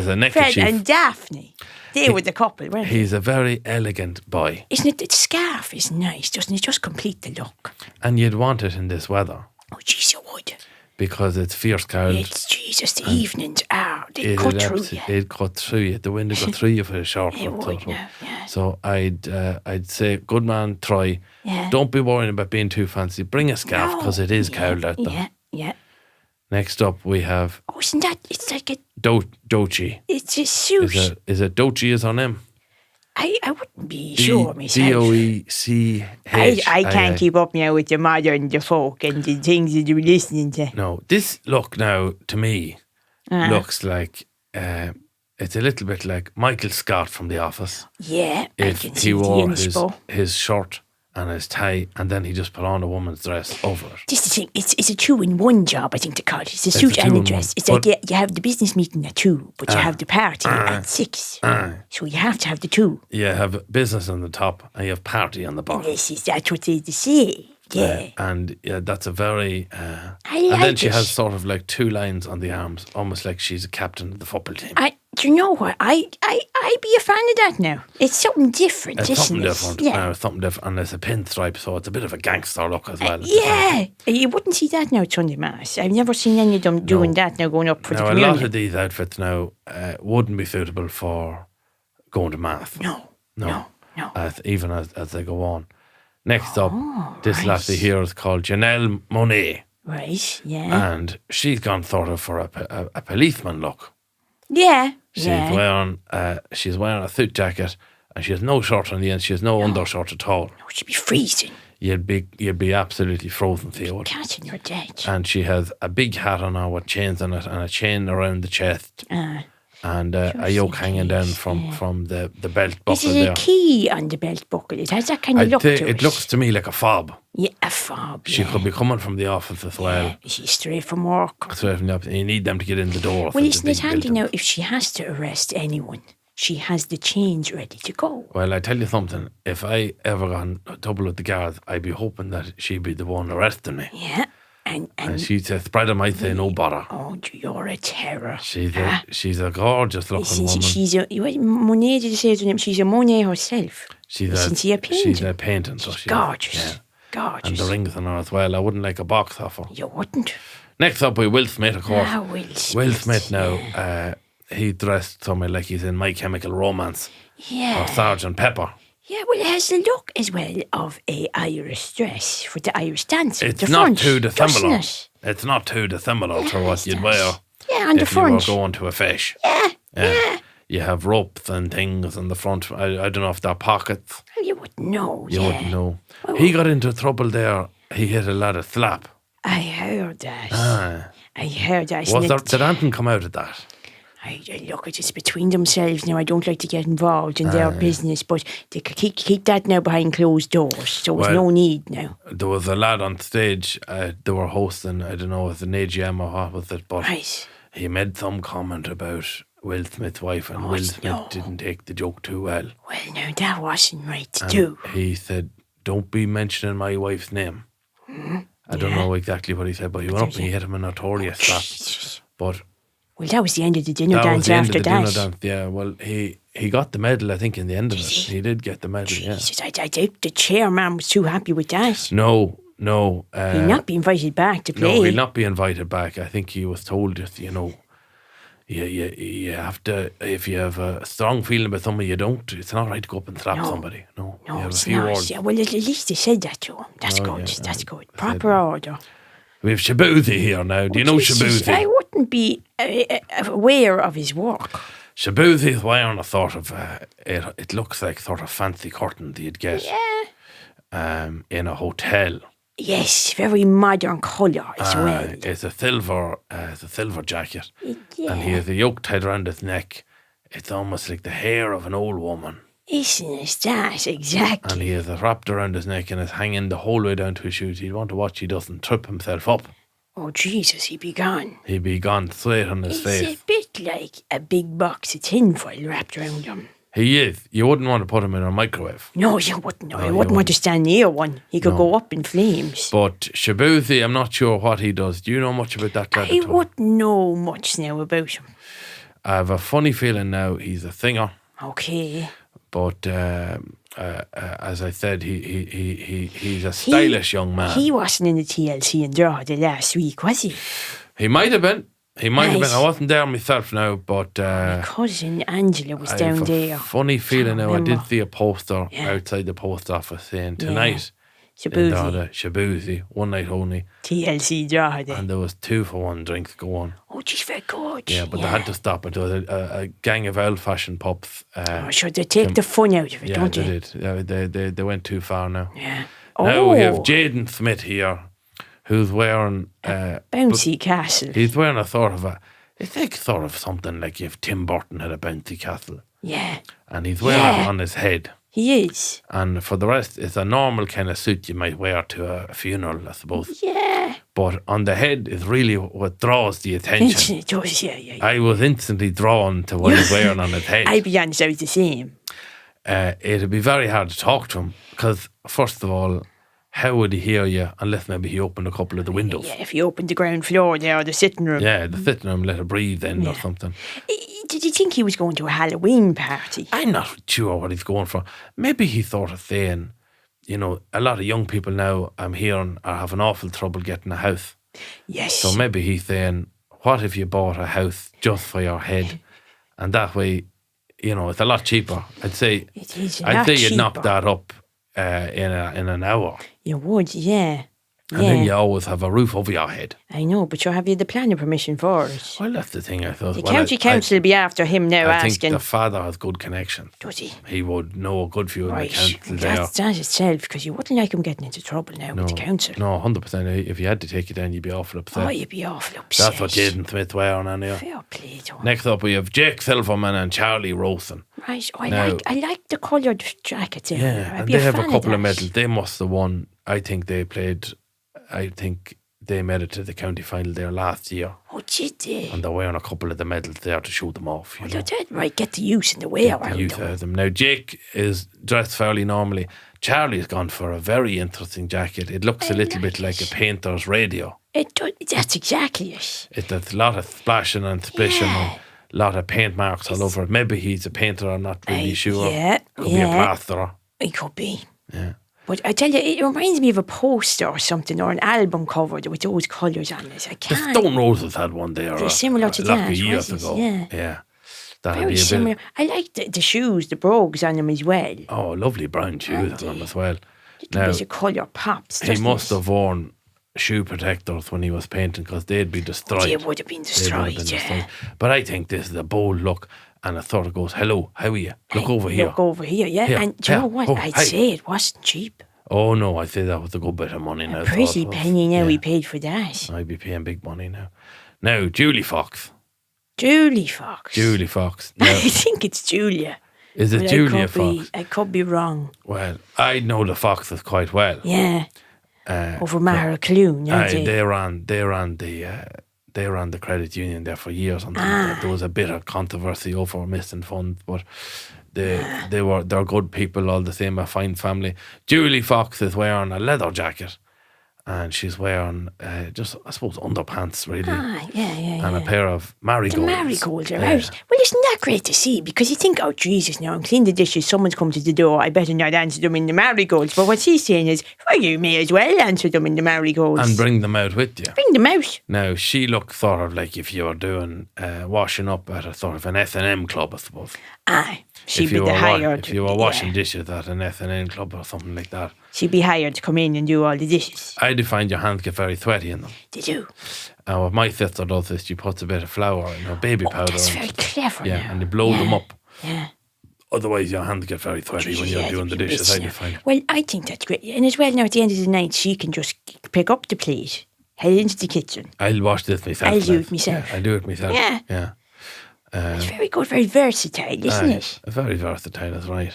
Speaker 7: a neckerchief.
Speaker 4: Fred and Daphne. They were the couple, weren't they?
Speaker 7: He's a very elegant boy.
Speaker 4: Isn't it? The scarf is nice, doesn't it? Just complete the look.
Speaker 7: And you'd want it in this weather.
Speaker 4: Oh, jeez, you would.
Speaker 7: Because it's fierce cold.
Speaker 4: It's Jesus. The evenings are. They cut through you.
Speaker 7: It'd cut through you. The wind would go through you for a short.
Speaker 4: It would, yeah.
Speaker 7: So I'd say, good man, try.
Speaker 4: Yeah.
Speaker 7: Don't be worrying about being too fancy. Bring a scarf because it is cold out there.
Speaker 4: Yeah.
Speaker 7: Next up, we have.
Speaker 4: Oh, isn't that? It's like a.
Speaker 7: Dochi.
Speaker 4: It's a suit.
Speaker 7: Is it Dochi is her name?
Speaker 4: I wouldn't be sure myself.
Speaker 7: Doech.
Speaker 4: I can't keep up now with the modern, the folk, and the things that you're listening to.
Speaker 7: No, this look now to me looks like it's a little bit like Michael Scott from The Office.
Speaker 4: Yeah,
Speaker 7: If
Speaker 4: I can
Speaker 7: he
Speaker 4: see
Speaker 7: wore
Speaker 4: the inspo.
Speaker 7: his shirt and his tie, and then he just put on a woman's dress over it.
Speaker 4: Just the thing, it's a 2-in-1 job, I think they call it. It's a suit and a dress. It's like you have the business meeting at 2, but you have the party at 6. So you have to have the 2.
Speaker 7: You have business on the top and you have party on the bottom.
Speaker 4: That's what they say. Yeah.
Speaker 7: And that's a very.
Speaker 4: I
Speaker 7: and then
Speaker 4: like
Speaker 7: she
Speaker 4: it.
Speaker 7: has sort of like 2 lines on the arms, almost like she's a captain of the football team.
Speaker 4: Do you know what? I'd be a fan of that now. It's something different,
Speaker 7: It's
Speaker 4: isn't
Speaker 7: something
Speaker 4: it?
Speaker 7: different.
Speaker 4: Yeah.
Speaker 7: It's something different. And it's a pinstripe, so it's a bit of a gangster look as well.
Speaker 4: Yeah. You wouldn't see that now at Sunday Mass. I've never seen any of them doing that now, going up for the
Speaker 7: Now, a
Speaker 4: communion.
Speaker 7: lot of these outfits now wouldn't be suitable for going to mass.
Speaker 4: No.
Speaker 7: Even as they go on. Next up, this lassie here is called Janelle Monáe.
Speaker 4: Right, yeah.
Speaker 7: And she's gone sort of for a policeman look.
Speaker 4: Yeah.
Speaker 7: She's wearing a suit jacket and she has no shirt on the end. She has no undershirt at all.
Speaker 4: Oh, she'd be freezing.
Speaker 7: You'd be absolutely frozen, Theo.
Speaker 4: Catching your dead.
Speaker 7: And she has a big hat on her with chains on it and a chain around the chest. And a yoke hanging down from the belt buckle
Speaker 4: Is it
Speaker 7: there.
Speaker 4: a key on the belt buckle? It has that kind of look to it.
Speaker 7: It looks to me like a fob.
Speaker 4: Yeah, a fob.
Speaker 7: She could be coming from the office as well.
Speaker 4: She's straight from work.
Speaker 7: Straight from the office. You need them to get in the door.
Speaker 4: Well, isn't it handy now if she has to arrest anyone? She has the chains ready to go.
Speaker 7: Well, I tell you something. If I ever got in trouble with the guards, I'd be hoping that she'd be the one arresting me.
Speaker 4: Yeah. And
Speaker 7: she'd say, spread might say no bother.
Speaker 4: Oh, you're a terror.
Speaker 7: She's a gorgeous looking woman.
Speaker 4: She's a Monet. Did you say her name? She's a Monet herself.
Speaker 7: Isn't
Speaker 4: she a painter?
Speaker 7: She's a painting, so she's
Speaker 4: gorgeous.
Speaker 7: Yeah.
Speaker 4: Gorgeous.
Speaker 7: And the rings on her as well. I wouldn't like a box off her.
Speaker 4: You wouldn't.
Speaker 7: Next up, we Will Smith, of course.
Speaker 4: Will
Speaker 7: Smith now. He dressed somewhere like he's in My Chemical Romance.
Speaker 4: Yeah.
Speaker 7: Or Sergeant Pepper.
Speaker 4: Yeah, well, it has the look as well of a Irish dress for the Irish dancer.
Speaker 7: It's
Speaker 4: the
Speaker 7: not
Speaker 4: front,
Speaker 7: too dissimilar.
Speaker 4: It?
Speaker 7: It's not too dissimilar to what you'd wear.
Speaker 4: Yeah, on the front.
Speaker 7: If you were going to a fish.
Speaker 4: Yeah.
Speaker 7: You have ropes and things on the front. I don't know if they're pockets.
Speaker 4: Well, you wouldn't know.
Speaker 7: You wouldn't know. He got into trouble there. He hit a lad a slap.
Speaker 4: I heard that. I heard that.
Speaker 7: Did anything come out of that?
Speaker 4: Look, it's between themselves now. I don't like to get involved in their business, but they could keep that now behind closed doors. So there's no need now.
Speaker 7: There was a lad on stage. They were hosting, I don't know, it was an AGM or what was it, but he made some comment about Will Smith's wife, and Will Smith didn't take the joke too well.
Speaker 4: Well, no, that wasn't right to do.
Speaker 7: He said, "Don't be mentioning my wife's name." I don't know exactly what he said, but he went up and he hit him a notorious slap. But
Speaker 4: well, that was the end of the dinner dance after that.
Speaker 7: Yeah, well, he got the medal, I think, in the end of it. He did get the medal,
Speaker 4: Jesus, I doubt the chairman was too happy with that.
Speaker 7: No.
Speaker 4: He'll not be invited back to play.
Speaker 7: No, he'll not be invited back. I think he was told that, you have to, if you have a strong feeling about somebody, you don't. It's not right to go up and slap somebody. No,
Speaker 4: it's not. Yeah, well, at least they said that to him. That's good. That's good. Proper order.
Speaker 7: We have Shabuzi here now. Do you know Shabuzi?
Speaker 4: I wouldn't be aware of his work.
Speaker 7: Shabuzi is wearing a sort of, it looks like sort of fancy curtain that you'd get in a hotel.
Speaker 4: Yes, very modern colour as well.
Speaker 7: It's a silver jacket, and he has a yoke tied around his neck. It's almost like the hair of an old woman.
Speaker 4: Isn't it that exactly?
Speaker 7: And he has it wrapped around his neck and it's hanging the whole way down to his shoes. He'd want to watch he doesn't trip himself up.
Speaker 4: Oh Jesus, he'd be gone.
Speaker 7: He'd be gone straight on his face.
Speaker 4: It's a bit like a big box of tinfoil wrapped around him.
Speaker 7: He is. You wouldn't want to put him in a microwave.
Speaker 4: No, you wouldn't. I wouldn't want to stand near one. He could go up in flames.
Speaker 7: But Shabuzi, I'm not sure what he does. Do you know much about that lad?
Speaker 4: I wouldn't know much now about him.
Speaker 7: I have a funny feeling now he's a thinger.
Speaker 4: Okay.
Speaker 7: But as I said, he's a stylish young man.
Speaker 4: He wasn't in the TLC and Draw the last week, was he?
Speaker 7: He might have been. He might have
Speaker 4: Nice.
Speaker 7: been. I wasn't there myself now, but
Speaker 4: My cousin Angela was
Speaker 7: I
Speaker 4: down
Speaker 7: have a
Speaker 4: there.
Speaker 7: funny feeling now. I did
Speaker 4: remember.
Speaker 7: see a poster
Speaker 4: Yeah.
Speaker 7: outside the post office saying tonight,
Speaker 4: Shabuzi.
Speaker 7: Shabuzi, one night only,
Speaker 4: TLC Draw the.
Speaker 7: and there was 2-for-1 drinks going.
Speaker 4: Oh, geez, very good.
Speaker 7: Yeah, but they had to stop it. There was a gang of old-fashioned pups.
Speaker 4: Oh, sure, they take the fun out of it,
Speaker 7: Yeah,
Speaker 4: don't
Speaker 7: they
Speaker 4: they?
Speaker 7: did. Yeah, they went too far now.
Speaker 4: Yeah.
Speaker 7: Now we have
Speaker 4: Oh,
Speaker 7: Jaden Smith here, who's wearing
Speaker 4: Bouncy Castle.
Speaker 7: he's wearing a sort of a. It's like sort of something like if Tim Burton had a bouncy castle,
Speaker 4: Yeah,
Speaker 7: and he's wearing it on his head.
Speaker 4: he is.
Speaker 7: And for the rest, it's a normal kind of suit you might wear to a funeral, I suppose.
Speaker 4: Yeah.
Speaker 7: But on the head is really what draws the attention.
Speaker 4: It does, yeah.
Speaker 7: I was instantly drawn to what he's wearing on his head.
Speaker 4: I'd be honest, I was the same.
Speaker 7: It'd be very hard to talk to him because, first of all, how would he hear you unless maybe he opened a couple of the windows?
Speaker 4: Yeah, if you opened the ground floor there or the sitting room.
Speaker 7: Yeah, the sitting room, let it breathe in or something.
Speaker 4: Did you think he was going to a Halloween party?
Speaker 7: I'm not sure what he's going for. Maybe he thought of saying, you know, a lot of young people now I'm hearing are having awful trouble getting a house.
Speaker 4: Yes.
Speaker 7: So maybe he's saying, what if you bought a house just for your head? And that way, you know, it's a lot cheaper. I'd say
Speaker 4: It is a
Speaker 7: I'd
Speaker 4: lot
Speaker 7: say you'd knock
Speaker 4: cheaper.
Speaker 7: that up in an hour.
Speaker 4: You would, yeah.
Speaker 7: And then you always have a roof over your head.
Speaker 4: I know, but you have you the planning permission for it.
Speaker 7: Well, that's the thing I thought.
Speaker 4: The
Speaker 7: Well,
Speaker 4: county council will be after him now
Speaker 7: I think
Speaker 4: asking.
Speaker 7: the father has good connections.
Speaker 4: Does he?
Speaker 7: He would know a good few
Speaker 4: Right.
Speaker 7: in the council there.
Speaker 4: That's that itself, because you wouldn't like him getting into trouble now with the council.
Speaker 7: No, 100%. If you had to take it down, you'd be awful upset.
Speaker 4: Oh, you'd be awful upset.
Speaker 7: That's what Jaden Smith wearing anyway.
Speaker 4: Fair play to him.
Speaker 7: Next up, we have Jake Silverman and Charlie Rosen.
Speaker 4: Right,
Speaker 7: Now-
Speaker 4: I like the coloured jackets there.
Speaker 7: Yeah,
Speaker 4: I'd
Speaker 7: and
Speaker 4: be
Speaker 7: they have
Speaker 4: fan
Speaker 7: a couple of
Speaker 4: that.
Speaker 7: medals. They must have won. I think they made it to the county final there last year.
Speaker 4: Oh, did they?
Speaker 7: And they're wearing a couple of the medals there to show them off. You
Speaker 4: Well,
Speaker 7: know,
Speaker 4: they're dead right. Get the use in the way
Speaker 7: the
Speaker 4: around
Speaker 7: youth
Speaker 4: them.
Speaker 7: out of them. Now, Jake is dressed fairly normally. Charlie's gone for a very interesting jacket. It looks a little bit like a painter's radio.
Speaker 4: That's exactly it.
Speaker 7: There's a lot of splashing and splishing and a lot of paint marks all over it. Maybe he's a painter, I'm not really sure.
Speaker 4: yeah,
Speaker 7: Could be a
Speaker 4: yeah.
Speaker 7: plasterer.
Speaker 4: It could be.
Speaker 7: Yeah.
Speaker 4: But I tell you, it reminds me of a poster or something, or an album cover with those colours on it. I
Speaker 7: The
Speaker 4: can't.
Speaker 7: Stone Roses had one there.
Speaker 4: They're similar to
Speaker 7: like
Speaker 4: that,
Speaker 7: years
Speaker 4: wasn't
Speaker 7: ago.
Speaker 4: it?
Speaker 7: Yeah. That'd
Speaker 4: Very
Speaker 7: be a
Speaker 4: similar.
Speaker 7: bit.
Speaker 4: I like the shoes, the brogues on them as well.
Speaker 7: Oh, lovely brown shoes on them as well.
Speaker 4: Little
Speaker 7: Now,
Speaker 4: bit of colour pops.
Speaker 7: he
Speaker 4: doesn't
Speaker 7: must
Speaker 4: it?
Speaker 7: have worn shoe protectors when he was painting because they'd be destroyed.
Speaker 4: They would have been
Speaker 7: They would have
Speaker 4: destroyed,
Speaker 7: been
Speaker 4: yeah.
Speaker 7: destroyed. But I think this is a bold look, and it sort of goes, "Hello, how are you? Look over here."
Speaker 4: Look over here, yeah.
Speaker 7: Here,
Speaker 4: And do you know
Speaker 7: here.
Speaker 4: what?
Speaker 7: Oh,
Speaker 4: I'd
Speaker 7: hey.
Speaker 4: say it wasn't cheap.
Speaker 7: Oh no, I say that was a good bit of money now.
Speaker 4: Pretty
Speaker 7: sort of.
Speaker 4: penny now
Speaker 7: Yeah.
Speaker 4: we paid for that.
Speaker 7: I'd be paying big money now. Now, Julie Fox.
Speaker 4: Julie Fox.
Speaker 7: Julie Fox. Now,
Speaker 4: I think it's Julia.
Speaker 7: is it
Speaker 4: But
Speaker 7: Julia
Speaker 4: I could
Speaker 7: Fox?
Speaker 4: I could be wrong.
Speaker 7: Well, I know the Foxes quite well.
Speaker 4: Yeah. Over Maracloon, aren't they?
Speaker 7: They ran the credit union there for years, and there was a bit of controversy over missing funds, but they're good people all the same, a fine family. Julie Fox is wearing a leather jacket, and she's wearing just, I suppose, underpants really, and a pair of marigolds.
Speaker 4: The marigolds are
Speaker 7: Yeah.
Speaker 4: out. Well, isn't that great to see? Because you think, oh, Jesus, now I'm cleaning the dishes, someone's come to the door, I better not answer them in the marigolds. But what she's saying is, well, you may as well answer them in the marigolds.
Speaker 7: And bring them out with you.
Speaker 4: Bring them out.
Speaker 7: Now, she looked sort of like if you were doing washing up at a sort of an S&M club, I suppose.
Speaker 4: Aye. She'd
Speaker 7: If
Speaker 4: be
Speaker 7: you
Speaker 4: the
Speaker 7: were
Speaker 4: hired.
Speaker 7: if you were washing dishes at an S&M club or something like that,
Speaker 4: She'd be hired to come in and do all the dishes.
Speaker 7: I do find your hands get very sweaty in them.
Speaker 4: They do.
Speaker 7: And what my sister does is she puts a bit of flour in her baby powder.
Speaker 4: That's
Speaker 7: and-
Speaker 4: very clever
Speaker 7: yeah,
Speaker 4: now.
Speaker 7: and they blow them up.
Speaker 4: Yeah.
Speaker 7: Otherwise, your hands get very sweaty when you're
Speaker 4: Yeah,
Speaker 7: doing the
Speaker 4: they'd be
Speaker 7: dishes. I do
Speaker 4: now.
Speaker 7: find.
Speaker 4: Well, I think that's great. And as well, now at the end of the night, she can just pick up the plate, head into the kitchen.
Speaker 7: I'll wash this myself.
Speaker 4: I'll do
Speaker 7: now.
Speaker 4: it myself.
Speaker 7: Yeah, I do it myself.
Speaker 4: Yeah.
Speaker 7: Yeah.
Speaker 4: It's very good, very versatile, isn't it?
Speaker 7: Very versatile, that's right.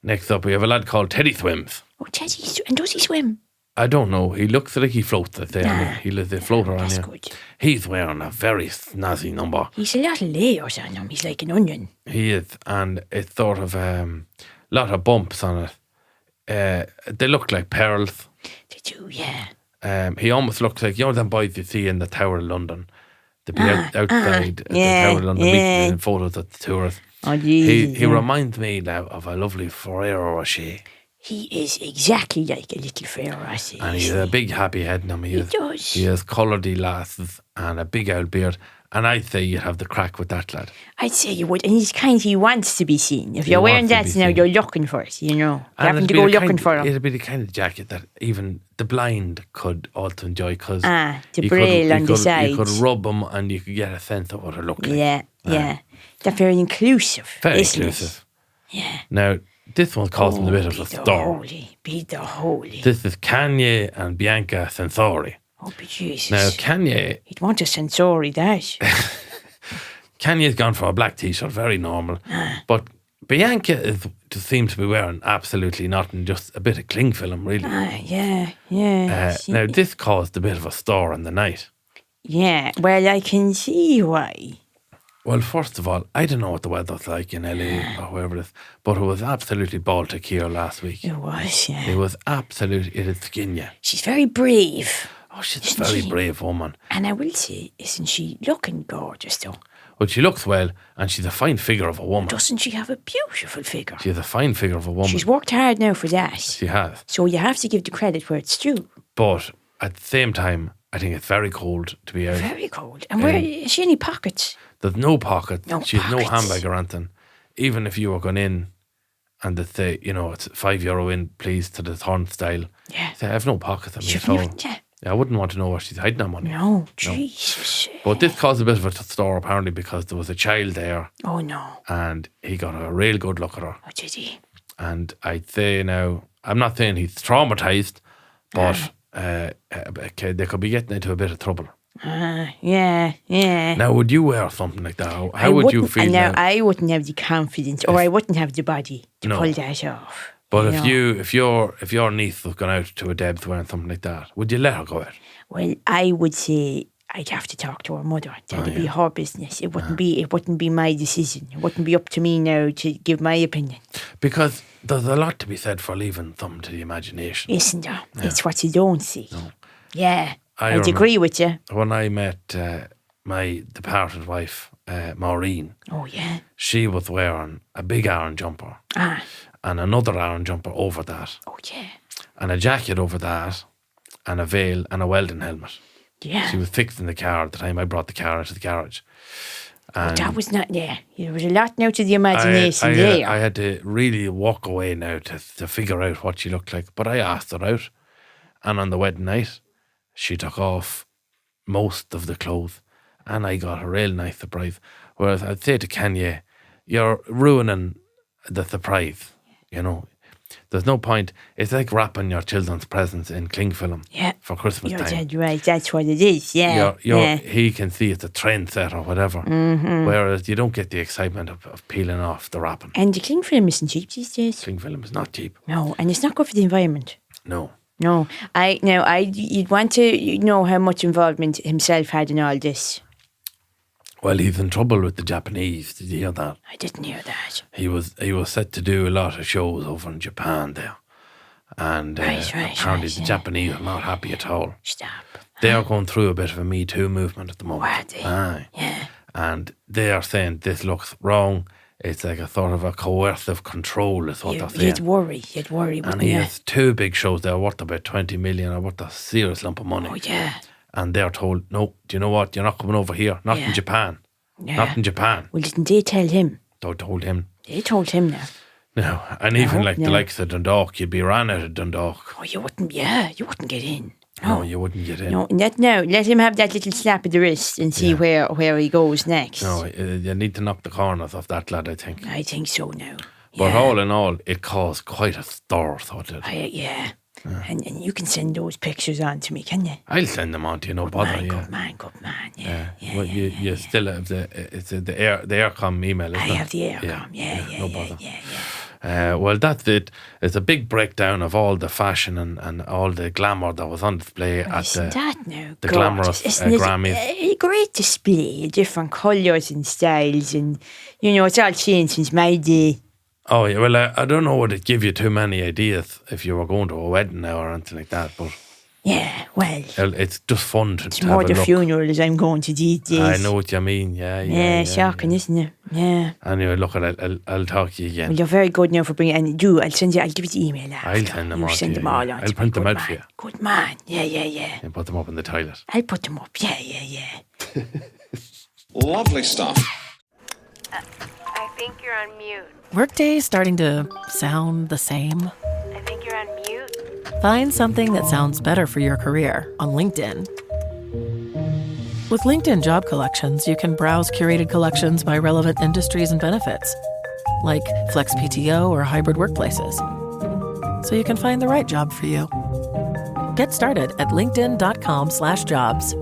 Speaker 7: Next up, we have a lad called Teddy Swims.
Speaker 4: Oh, Teddy, and does he swim?
Speaker 7: I don't know. He looks like he floats. I say. He's a floater on
Speaker 4: That's
Speaker 7: you.
Speaker 4: good.
Speaker 7: He's wearing a very snazzy number.
Speaker 4: He's a lot of layers on him. He's like an onion.
Speaker 7: He is, and it's sort of lot of bumps on it. They look like pearls.
Speaker 4: They do, yeah.
Speaker 7: He almost looks like, them boys you see in the Tower of London. They'd be outside the
Speaker 4: yeah,
Speaker 7: Tower of London
Speaker 4: yeah.
Speaker 7: meeting photos of the tourists.
Speaker 4: Oh, Jesus,
Speaker 7: He reminds me now of a lovely Ferrero Rocher.
Speaker 4: He is exactly like a little Ferrero Rocher.
Speaker 7: And he's a big happy head on him. He
Speaker 4: does.
Speaker 7: He has coloured glasses and a big old beard. And I'd say you'd have the crack with that lad.
Speaker 4: I'd say you would. And he wants to be seen. If you're wearing that now, you're looking for it, you know. You're having to go looking for it.
Speaker 7: It'd be the kind of jacket that even the blind could also enjoy because
Speaker 4: the braille on the side.
Speaker 7: You could rub them and you could get a sense of what it looked like.
Speaker 4: Yeah. They're very inclusive.
Speaker 7: Very
Speaker 4: isn't
Speaker 7: inclusive.
Speaker 4: It? Yeah.
Speaker 7: Now, this one causing a bit of a storm.
Speaker 4: Be the holy.
Speaker 7: This is Kanye and Bianca Censori.
Speaker 4: Oh, but Jesus.
Speaker 7: Now, Kanye...
Speaker 4: He'd want a Censori, that.
Speaker 7: Kanye's gone for a black t-shirt, very normal. But Bianca just seems to be wearing absolutely nothing, just a bit of cling film, really.
Speaker 4: Yeah.
Speaker 7: Now, this caused a bit of a stir in the night.
Speaker 4: Yeah, well, I can see why.
Speaker 7: Well, first of all, I don't know what the weather's like in LA or wherever it is, but it was absolutely Baltic here last week.
Speaker 4: It was, yeah.
Speaker 7: It was absolutely, it'd skin you.
Speaker 4: She's very brave.
Speaker 7: Oh, she's a very brave woman.
Speaker 4: And I will say, isn't she looking gorgeous, though?
Speaker 7: Well, she looks well, and she's a fine figure of a woman.
Speaker 4: Doesn't she have a beautiful figure?
Speaker 7: She's a fine figure of a woman.
Speaker 4: She's worked hard now for that.
Speaker 7: She has.
Speaker 4: So you have to give the credit where it's due.
Speaker 7: But at the same time, I think it's very cold to be out.
Speaker 4: Very cold. And where is she any pockets?
Speaker 7: There's no pockets. She has no
Speaker 4: pockets.
Speaker 7: handbag or anything. Even if you were going in and they say, it's €5 in, please, to the turnstile.
Speaker 4: Yeah.
Speaker 7: Say, I have no pockets on me at
Speaker 4: Shouldn't
Speaker 7: all.
Speaker 4: you?
Speaker 7: Yeah, I wouldn't want to know where she's hiding her money.
Speaker 4: No, Jesus.
Speaker 7: But this caused a bit of a stir apparently because there was a child there.
Speaker 4: Oh, no.
Speaker 7: And he got a real good look at her.
Speaker 4: Oh, did he?
Speaker 7: And I'd say now, I'm not saying he's traumatised, but they could be getting into a bit of trouble.
Speaker 4: Yeah.
Speaker 7: Now, would you wear something like that? How would you feel now?
Speaker 4: I wouldn't have the confidence, or I wouldn't have the body to pull that off.
Speaker 7: But if your niece was going out to a Debs wearing something like that, would you let her go out?
Speaker 4: Well, I would say I'd have to talk to her mother. That'd be her business. It wouldn't be my decision. It wouldn't be up to me now to give my opinion.
Speaker 7: Because there's a lot to be said for leaving something to the imagination.
Speaker 4: Isn't there? It's what you don't see.
Speaker 7: No.
Speaker 4: Yeah. I'd agree with you.
Speaker 7: When I met my departed wife, Maureen.
Speaker 4: Oh, yeah.
Speaker 7: She was wearing a big iron jumper. And another iron jumper over that.
Speaker 4: Oh, yeah.
Speaker 7: And a jacket over that. And a veil and a welding helmet.
Speaker 4: Yeah.
Speaker 7: She was fixing the car at the time I brought the car into the garage. And
Speaker 4: that was not there. There was a lot now to the imagination there.
Speaker 7: I had to really walk away now to figure out what she looked like. But I asked her out. And on the wedding night, she took off most of the clothes. And I got a real nice surprise. Whereas I'd say to Kanye, you're ruining the surprise. There's no point. It's like wrapping your children's presents in cling film for Christmas
Speaker 4: You're
Speaker 7: time.
Speaker 4: dead right. That's what it is. Yeah.
Speaker 7: He can see it's a trend set or whatever. Mm-hmm. Whereas you don't get the excitement of peeling off the wrapping.
Speaker 4: And the cling film isn't cheap these days.
Speaker 7: Cling film is not cheap.
Speaker 4: No, and it's not good for the environment.
Speaker 7: No.
Speaker 4: You'd want to know how much involvement himself had in all this.
Speaker 7: Well, he's in trouble with the Japanese. Did you hear that?
Speaker 4: I didn't hear that.
Speaker 7: He was set to do a lot of shows over in Japan there. And apparently the Japanese are not happy at all.
Speaker 4: Stop.
Speaker 7: They are going through a bit of a Me Too movement at the moment.
Speaker 4: Are they? Yeah.
Speaker 7: And they are saying this looks wrong. It's like a sort of a coercive control is what they're saying.
Speaker 4: You'd worry,
Speaker 7: and he has 2 big shows there worth about 20 million or worth a serious lump of money.
Speaker 4: Oh, yeah.
Speaker 7: And they're told, no, do you know what? You're not coming over here. Not in Japan.
Speaker 4: Yeah.
Speaker 7: Not in Japan.
Speaker 4: Well, didn't they tell him?
Speaker 7: They told him.
Speaker 4: They told him now.
Speaker 7: No. And even the likes of Dundalk, you'd be ran out of Dundalk.
Speaker 4: Oh, you wouldn't get in.
Speaker 7: No, you wouldn't get in.
Speaker 4: No, let him have that little slap of the wrist and see where he goes next.
Speaker 7: No, you need to knock the corners off that lad, I think.
Speaker 4: I think so now.
Speaker 7: But all in all, it caused quite a stir, thought it.
Speaker 4: Yeah. And you can send those pictures on to me, can you?
Speaker 7: I'll send them on to you, no bother.
Speaker 4: Good man. Yeah.
Speaker 7: Well, you still have the Aircom email, isn't it?
Speaker 4: I have the Aircom, yeah.
Speaker 7: No bother.
Speaker 4: Yeah.
Speaker 7: well, that's it. It's a big breakdown of all the fashion and all the glamour that was on display at
Speaker 4: Isn't that now
Speaker 7: the glamorous
Speaker 4: Isn't it
Speaker 7: Grammys.
Speaker 4: a great display of different colours and styles, and it's all changed since my day.
Speaker 7: Oh, yeah, well, I don't know would it give you too many ideas if you were going to a wedding now or anything like that, but
Speaker 4: Yeah, well,
Speaker 7: it's just fun to
Speaker 4: it's
Speaker 7: have
Speaker 4: more
Speaker 7: a
Speaker 4: the
Speaker 7: look.
Speaker 4: funerals I'm going to these days.
Speaker 7: I know what you mean, yeah.
Speaker 4: Shocking, isn't it? Yeah.
Speaker 7: Anyway, look, I'll talk to you again.
Speaker 4: Well, you're very good now for bringing. And I'll give you the email after.
Speaker 7: I'll send them
Speaker 4: you
Speaker 7: all to
Speaker 4: send
Speaker 7: you,
Speaker 4: them all
Speaker 7: yeah.
Speaker 4: on.
Speaker 7: I'll
Speaker 4: to
Speaker 7: print
Speaker 4: me.
Speaker 7: them
Speaker 4: Good
Speaker 7: out for
Speaker 4: man.
Speaker 7: you.
Speaker 4: Good man. Yeah.
Speaker 7: And put them up in the toilet.
Speaker 4: I'll put them up. Yeah.
Speaker 5: Lovely stuff.
Speaker 9: I think you're on mute.
Speaker 10: Workday's starting to sound the same.
Speaker 9: I think you're on mute.
Speaker 10: Find something that sounds better for your career on LinkedIn. With LinkedIn Job Collections, you can browse curated collections by relevant industries and benefits, like flex PTO or hybrid workplaces, so you can find the right job for you. Get started at linkedin.com/jobs.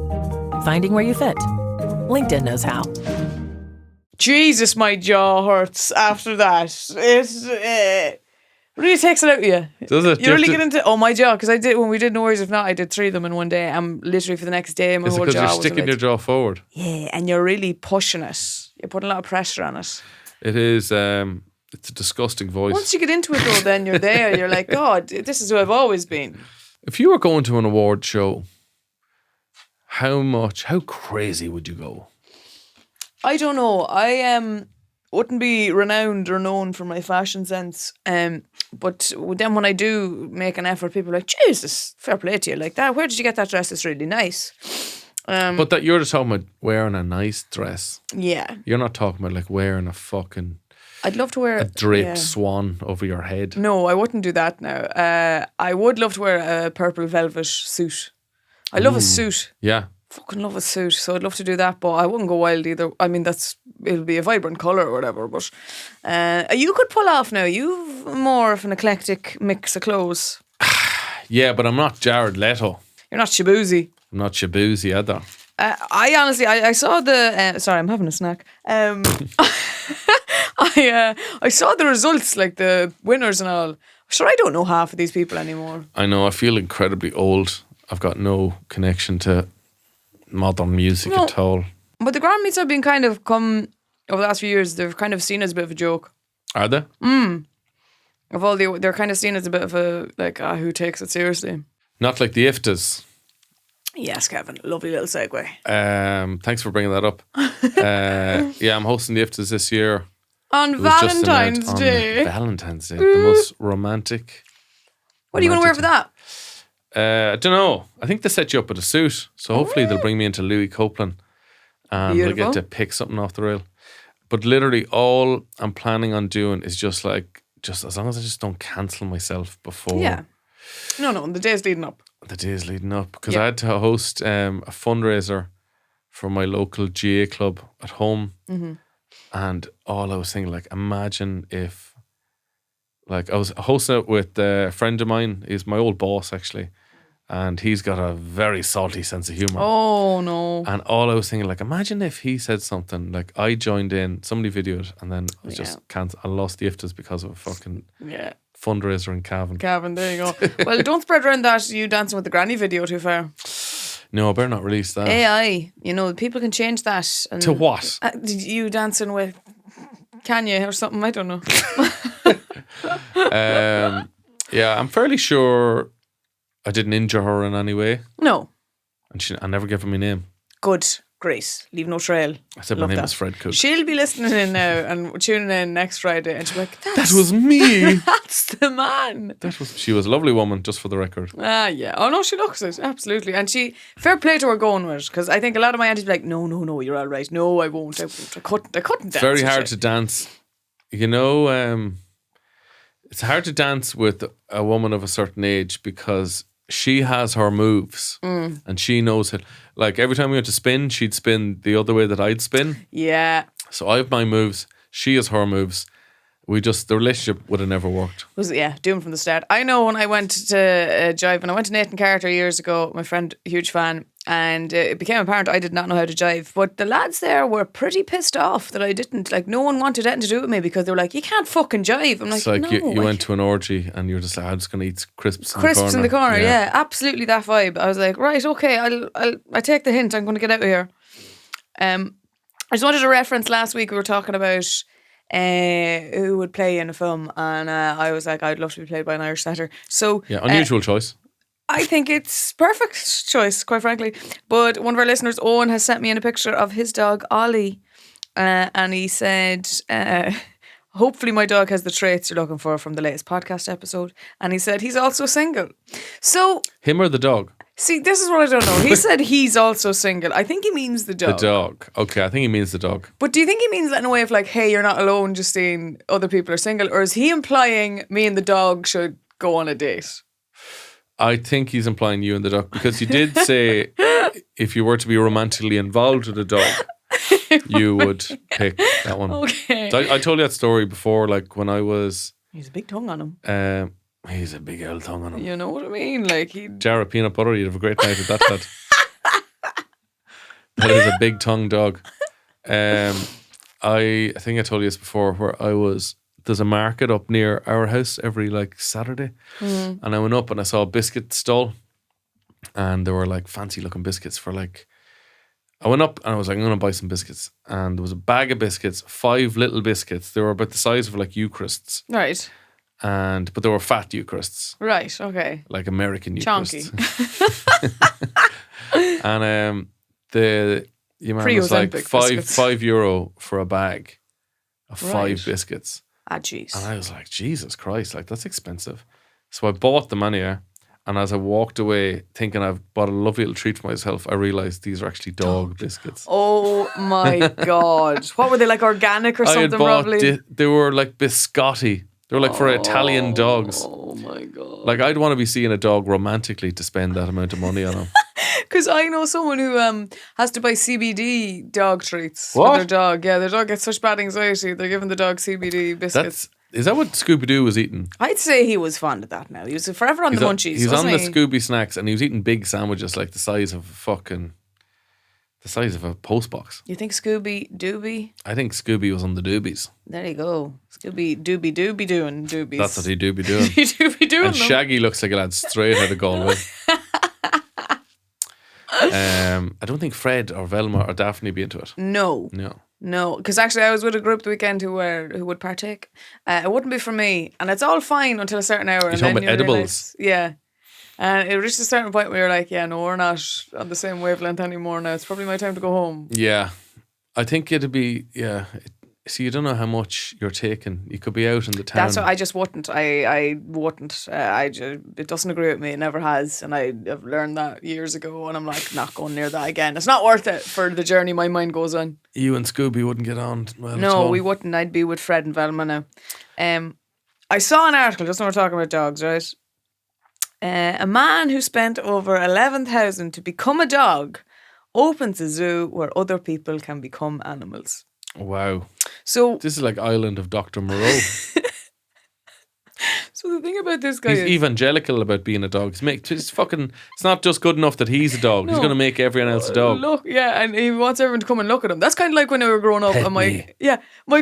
Speaker 10: Finding where you fit. LinkedIn knows how.
Speaker 8: Jesus, my jaw hurts after that. It really takes it out of you.
Speaker 7: Does it?
Speaker 8: You really get into my jaw, because I did when we did No Worries If Not, I did 3 of them in one day. I'm literally for the next day my
Speaker 7: Is it
Speaker 8: whole
Speaker 7: because
Speaker 8: jaw
Speaker 7: you're
Speaker 8: was a
Speaker 7: sticking
Speaker 8: bit-
Speaker 7: your jaw forward?
Speaker 8: Yeah, and you're really pushing it. You're putting a lot of pressure on it.
Speaker 7: It is. It's a disgusting voice.
Speaker 8: Once you get into it though, then you're there. You're like, God, this is who I've always been.
Speaker 7: If you were going to an award show, how crazy would you go?
Speaker 8: I don't know. I wouldn't be renowned or known for my fashion sense. But then when I do make an effort, people are like, Jesus, fair play to you. Like that. Where did you get that dress? It's really nice.
Speaker 7: But that you're just talking about wearing a nice dress.
Speaker 8: Yeah.
Speaker 7: You're not talking about like wearing a fucking
Speaker 8: I'd love to wear
Speaker 7: a draped
Speaker 8: yeah.
Speaker 7: swan over your head.
Speaker 8: No, I wouldn't do that now. I would love to wear a purple velvet suit. I love a suit.
Speaker 7: Yeah.
Speaker 8: Fucking love a suit. So I'd love to do that, but I wouldn't go wild either. I mean, it'll be a vibrant colour or whatever, but you could pull off now. You've more of an eclectic mix of clothes.
Speaker 7: Yeah, but I'm not Jared Leto.
Speaker 8: You're not Shabuzi.
Speaker 7: I'm not Shabuzi either.
Speaker 8: I honestly, I saw the. Sorry, I'm having a snack. I saw the results, like the winners and all. Sure, I don't know half of these people anymore.
Speaker 7: I know. I feel incredibly old. I've got no connection to modern music at all.
Speaker 8: But the Grammys have been kind of come over the last few years. They're kind of seen as a bit of a joke.
Speaker 7: Are they?
Speaker 8: Of all they're kind of seen as a bit of a like who takes it seriously.
Speaker 7: Not like the IFTAs.
Speaker 8: Yes, Kevin. Lovely little segue.
Speaker 7: Thanks for bringing that up. Yeah, I'm hosting the IFTAs this year.
Speaker 8: On
Speaker 7: It was just
Speaker 8: Valentine's
Speaker 7: announced
Speaker 8: Day.
Speaker 7: On Valentine's Day, the most romantic.
Speaker 8: What are you going to wear for that?
Speaker 7: I don't know. I think they set you up with a suit, so hopefully they'll bring me into Louis Copeland, and we'll
Speaker 8: Beautiful.
Speaker 7: get to pick something off the rail. But literally, all I'm planning on doing is just as long as I just don't cancel myself before.
Speaker 8: Yeah. No, the days leading up.
Speaker 7: The days leading up, because
Speaker 8: Yeah.
Speaker 7: I had to host a fundraiser for my local GA club at home, and all I was thinking, like, imagine if, like, I was hosting it with a friend of mine. He's my old boss actually, and he's got a very salty sense of humor.
Speaker 8: Oh no.
Speaker 7: And all I was thinking, like, imagine if he said something like, I joined in, somebody videoed, and then I just can't. I lost the IFTAs because of a fucking
Speaker 8: Yeah.
Speaker 7: fundraiser in Cavan.
Speaker 8: Kevin, there you go. Well, don't spread around that you dancing with the granny video too far.
Speaker 7: No, I better not release that.
Speaker 8: AI, people can change that. And
Speaker 7: To what?
Speaker 8: You dancing with Kanye or something? I don't know.
Speaker 7: Yeah, I'm fairly sure I didn't injure her in any way,
Speaker 8: No.
Speaker 7: and I never gave her my name.
Speaker 8: Good. Great. Leave no trail.
Speaker 7: I said
Speaker 8: Love
Speaker 7: my name
Speaker 8: that.
Speaker 7: was Fred Cook.
Speaker 8: She'll be listening in now and tuning in next Friday, and she'll be like,
Speaker 7: That was me.
Speaker 8: that's the man.
Speaker 7: She was a lovely woman, just for the record.
Speaker 8: Yeah. Oh no, she looks it, absolutely. And fair play to her going with it, because I think a lot of my aunties be like, no, you're all right. No, I won't. I couldn't dance.
Speaker 7: It's very
Speaker 8: and
Speaker 7: hard
Speaker 8: shit.
Speaker 7: to dance. It's hard to dance with a woman of a certain age because she has her moves and she knows it. Like every time we went to spin, she'd spin the other way that I'd spin.
Speaker 8: Yeah.
Speaker 7: So I have my moves, she has her moves, the relationship would have never worked.
Speaker 8: Was doomed from the start. I know when I went to jive, and I went to Nathan Carter years ago, my friend, huge fan, and it became apparent I did not know how to jive. But the lads there were pretty pissed off that I didn't. Like, no one wanted anything to do with me because they were like, you can't fucking jive. I'm like,
Speaker 7: it's like
Speaker 8: no,
Speaker 7: you went to an orgy and you're just like, I'm just going to eat crisps
Speaker 8: in the corner. Yeah, absolutely that vibe. I was like, right, okay, I take the hint. I'm going to get out of here. I just wanted to reference last week we were talking about who would play in a film, and I was like, I'd love to be played by an Irish setter. So
Speaker 7: unusual choice.
Speaker 8: I think it's perfect choice, quite frankly. But one of our listeners, Owen, has sent me in a picture of his dog Ollie, and he said, hopefully my dog has the traits you're looking for from the latest podcast episode. And he said he's also single. So
Speaker 7: him or the dog?
Speaker 8: See, this is what I don't know. He said he's also single. I think he means the dog.
Speaker 7: The dog. Okay, I think he means the dog.
Speaker 8: But do you think he means that in a way of like, hey, you're not alone, Justine, other people are single? Or is he implying me and the dog should go on a date?
Speaker 7: I think he's implying you and the dog, because you did say if you were to be romantically involved with a dog, you would pick that one.
Speaker 8: Okay.
Speaker 7: So I told you that story before, like when I was...
Speaker 8: He's a big tongue on him.
Speaker 7: He's a big old tongue on him.
Speaker 8: You know what I mean? Like
Speaker 7: jar of peanut butter, you'd have a great night with that lad. That is a big tongue dog. I think I told you this before, where I was... There's a market up near our house every like Saturday. And I went up and I saw a biscuit stall. And there were like fancy looking biscuits for like... I went up and I was like, I'm going to buy some biscuits. And there was a bag of biscuits, 5 little biscuits. They were about the size of like Eucharists.
Speaker 8: Right.
Speaker 7: But they were fat Eucharists.
Speaker 8: Right, okay.
Speaker 7: Like American Eucharists.
Speaker 8: Chonky.
Speaker 7: And the man was like €5 for a bag of 5 biscuits.
Speaker 8: Ah, jeez.
Speaker 7: And I was like, Jesus Christ, like that's expensive. So I bought them anyway. And as I walked away thinking I've bought a lovely little treat for myself, I realised these are actually dog biscuits.
Speaker 8: Oh my God. What were they, like organic or something probably?
Speaker 7: They were like biscotti. They were like for Italian dogs.
Speaker 8: Oh my God.
Speaker 7: Like I'd want to be seeing a dog romantically to spend that amount of money on him.
Speaker 8: Because I know someone who has to buy CBD dog treats for their dog. Yeah, their dog gets such bad anxiety. They're giving the dog CBD biscuits.
Speaker 7: Is that what Scooby-Doo was eating?
Speaker 8: I'd say he was fond of that now. He was forever on the munchies.
Speaker 7: He's on the Scooby snacks and he was eating big sandwiches like the size of a postbox.
Speaker 8: You think Scooby Dooby?
Speaker 7: I think Scooby was on the doobies.
Speaker 8: There you go. Scooby Dooby doing doobies.
Speaker 7: That's what he do be doing.
Speaker 8: He do be doing
Speaker 7: and
Speaker 8: them.
Speaker 7: Shaggy looks like a lad straight out of Galway. I don't think Fred or Velma or Daphne be into it.
Speaker 8: No, because actually I was with a group the weekend who would partake. It wouldn't be for me, and it's all fine until a certain hour.
Speaker 7: You're talking about edibles?
Speaker 8: Yeah. And it reached a certain point where you're like, yeah, no, we're not on the same wavelength anymore now. It's probably my time to go home.
Speaker 7: Yeah. I think it'd be, see, you don't know how much you're taking. You could be out in the town.
Speaker 8: That's what I just wouldn't. I wouldn't. It doesn't agree with me. It never has. And I've learned that years ago. And I'm like, not going near that again. It's not worth it for the journey my mind goes on.
Speaker 7: You and Scooby wouldn't get on well
Speaker 8: No,
Speaker 7: at all.
Speaker 8: we wouldn't. I'd be with Fred and Velma now. I saw an article, just when we're talking about dogs, right? A man who spent over 11,000 to become a dog opens a zoo where other people can become animals.
Speaker 7: Wow.
Speaker 8: So
Speaker 7: this is like Island of Dr. Moreau.
Speaker 8: So the thing about this guy
Speaker 7: he's
Speaker 8: is
Speaker 7: evangelical about being a dog. It's not just good enough that he's a dog. No. He's going to make everyone else a dog.
Speaker 8: Look, yeah, and he wants everyone to come and look at him. That's kind of like when we were growing up. And my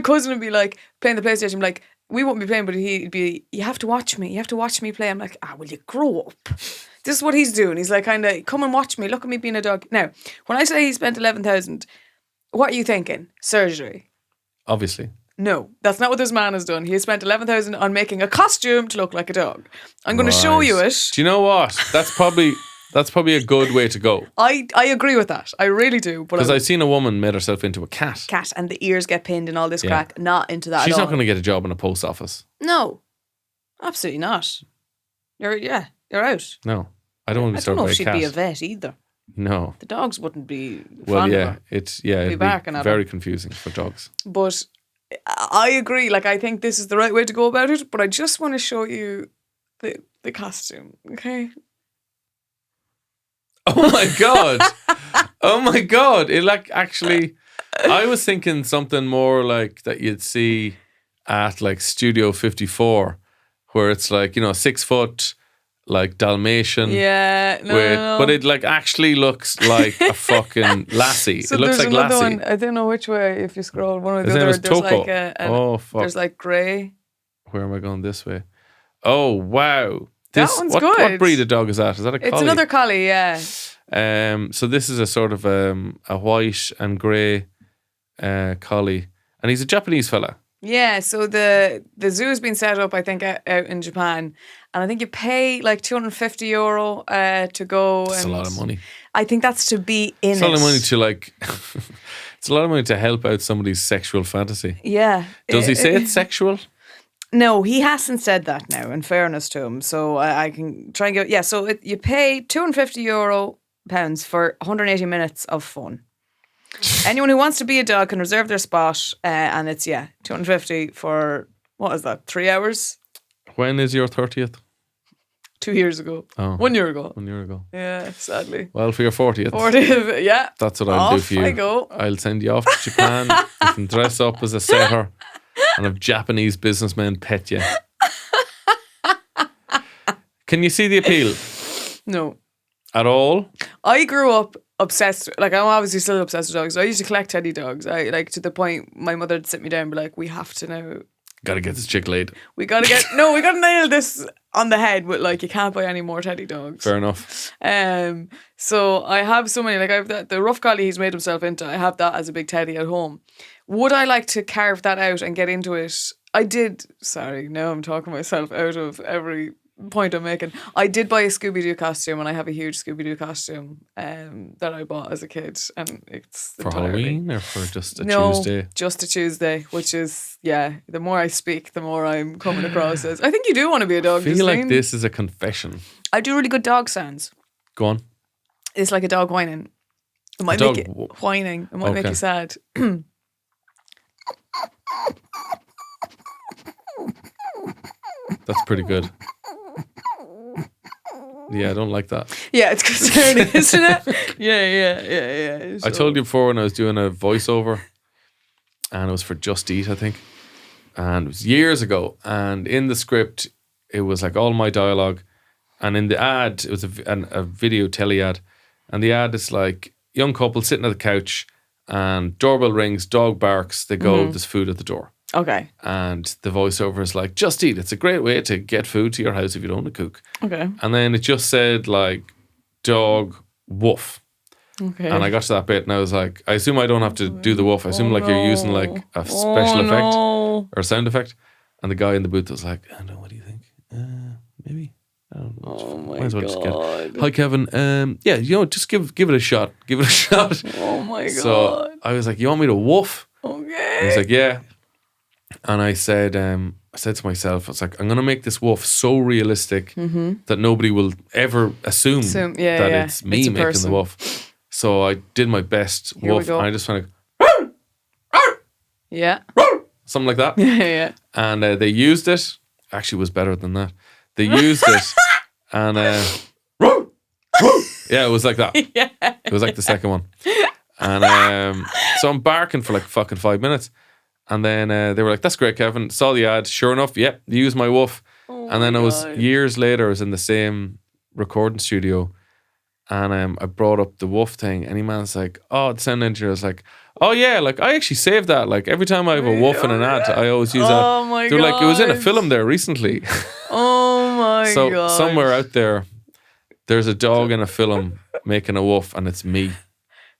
Speaker 8: cousin would be like playing the PlayStation. I'm like, we wouldn't be playing, but he'd be, you have to watch me. You have to watch me play. I'm like, will you grow up? This is what he's doing. He's like, kind of, come and watch me. Look at me being a dog. Now, when I say he spent 11,000, what are you thinking? Surgery?
Speaker 7: Obviously.
Speaker 8: No, that's not what this man has done. He has spent 11,000 on making a costume to look like a dog. I'm going to show you it.
Speaker 7: Do you know what? That's probably a good way to go.
Speaker 8: I agree with that. I really do.
Speaker 7: Because I've seen a woman made herself into a cat.
Speaker 8: Cat, and the ears get pinned and all this crack. Not into that
Speaker 7: She's
Speaker 8: at all.
Speaker 7: not going to get a job in a post office.
Speaker 8: No, absolutely not. You're out.
Speaker 7: No, I don't want to be served by a cat. I don't know if
Speaker 8: she'd be a vet either.
Speaker 7: No.
Speaker 8: The dogs wouldn't be
Speaker 7: well,
Speaker 8: fond
Speaker 7: yeah,
Speaker 8: of her.
Speaker 7: it'd be very confusing for dogs.
Speaker 8: But I agree. Like, I think this is the right way to go about it. But I just want to show you the costume. Okay.
Speaker 7: Oh my god! Oh my god! It actually. I was thinking something more like that you'd see at like Studio 54, where it's like, 6 foot, like Dalmatian.
Speaker 8: Yeah, no.
Speaker 7: But it like actually looks like a fucking lassie.
Speaker 8: So
Speaker 7: it looks
Speaker 8: there's
Speaker 7: like
Speaker 8: another
Speaker 7: lassie.
Speaker 8: one. I don't know which way. If you scroll one or the
Speaker 7: His name
Speaker 8: other,
Speaker 7: is
Speaker 8: there's
Speaker 7: Toko.
Speaker 8: like
Speaker 7: Oh, fuck.
Speaker 8: there's like grey.
Speaker 7: Where am I going this way? Oh, wow.
Speaker 8: That one's good.
Speaker 7: What breed of dog is that? Is that a collie?
Speaker 8: It's another collie, yeah.
Speaker 7: So this is a sort of a white and grey collie, and he's a Japanese fella.
Speaker 8: Yeah, so the zoo has been set up, I think, out in Japan, and I think you pay like €250 to go.
Speaker 7: That's
Speaker 8: and
Speaker 7: a lot of money.
Speaker 8: I think that's to be in
Speaker 7: It's a lot of money to like. It's a lot of money to help out somebody's sexual fantasy.
Speaker 8: Yeah.
Speaker 7: Does he say it's sexual?
Speaker 8: No, he hasn't said that now, in fairness to him. So I can try and get... Yeah, so you pay €250 for 180 minutes of fun. Anyone who wants to be a dog can reserve their spot, and it's, 250 for, what is that, 3 hours?
Speaker 7: When is your 30th?
Speaker 8: 2 years ago.
Speaker 7: Oh.
Speaker 8: 1 year ago.
Speaker 7: 1 year ago.
Speaker 8: Yeah, sadly.
Speaker 7: Well, for your 40th.
Speaker 8: 40th, yeah.
Speaker 7: That's what I'll do for you.
Speaker 8: Off I go.
Speaker 7: I'll send you off to Japan. You can dress up as a setter and have Japanese businessmen pet you. Can you see the appeal?
Speaker 8: No.
Speaker 7: At all?
Speaker 8: I grew up obsessed, like I'm obviously still obsessed with dogs. I used to collect teddy dogs. I like to the point my mother would sit me down and be like, we have to now.
Speaker 7: Gotta get this chick laid.
Speaker 8: We gotta nail this on the head with like, you can't buy any more teddy dogs.
Speaker 7: Fair enough.
Speaker 8: So I have so many, like I have the rough collie he's made himself into. I have that as a big teddy at home. Would I like to carve that out and get into it? I did. Sorry, now I'm talking myself out of every point I'm making. I did buy a Scooby-Doo costume, and I have a huge Scooby-Doo costume that I bought as a kid, and it's
Speaker 7: for
Speaker 8: entirely...
Speaker 7: Halloween or for just a
Speaker 8: No,
Speaker 7: Tuesday?
Speaker 8: just a Tuesday, which is the more I speak, the more I'm coming across as I think you do want to be a dog.
Speaker 7: I feel like
Speaker 8: Justine.
Speaker 7: this is a confession.
Speaker 8: I do really good dog sounds.
Speaker 7: Go on.
Speaker 8: It's like a dog whining. It might make you whining. It might make you sad.
Speaker 7: That's pretty good. Yeah, I don't like that.
Speaker 8: Yeah, it's concerning, isn't it? Yeah.
Speaker 7: I told you before when I was doing a voiceover, and it was for Just Eat, I think. And it was years ago. And in the script, it was like all my dialogue. And in the ad, it was a video telly ad. And the ad is like, young couple sitting at the couch, and doorbell rings, dog barks, they go, there's food at the door.
Speaker 8: Okay.
Speaker 7: And the voiceover is like, Just Eat. It's a great way to get food to your house if you don't want to cook.
Speaker 8: Okay.
Speaker 7: And then it just said like, dog, woof.
Speaker 8: Okay.
Speaker 7: And I got to that bit and I was like, I assume I don't have to do the woof. I assume like you're using like a special effect or a sound effect. And the guy in the booth was like, I don't know, what do you think? Maybe. I don't know.
Speaker 8: Oh my
Speaker 7: Might as well just
Speaker 8: God.
Speaker 7: get it. Hi, Kevin. Yeah, just give it a shot. Give it a shot.
Speaker 8: Oh my God.
Speaker 7: So I was like, you want me to woof?
Speaker 8: Okay.
Speaker 7: He was like, yeah. And I said to myself, I was like, I'm going to make this woof so realistic that nobody will ever assume that it's me making
Speaker 8: person.
Speaker 7: the woof. So I did my best
Speaker 8: Here we
Speaker 7: woof.
Speaker 8: go.
Speaker 7: And I just went like,
Speaker 8: Yeah.
Speaker 7: something like that.
Speaker 8: Yeah.
Speaker 7: And they used it. Actually, it was better than that. They used it. And yeah, it was like that.
Speaker 8: Yeah.
Speaker 7: It was like the second one. And so I'm barking for like fucking 5 minutes. And then they were like, that's great, Kevin. Saw the ad. Sure enough, you used my woof. And then years later, I was in the same recording studio. And I brought up the woof thing. And he man's like, the sound engineer was like, oh yeah, like I actually saved that. Like every time I have a woof in an ad, I always use that.
Speaker 8: Oh my
Speaker 7: They're like, it was in a
Speaker 8: God.
Speaker 7: film there recently.
Speaker 8: Oh my
Speaker 7: So
Speaker 8: God.
Speaker 7: somewhere out there, there's a dog in a film making a woof, and it's me.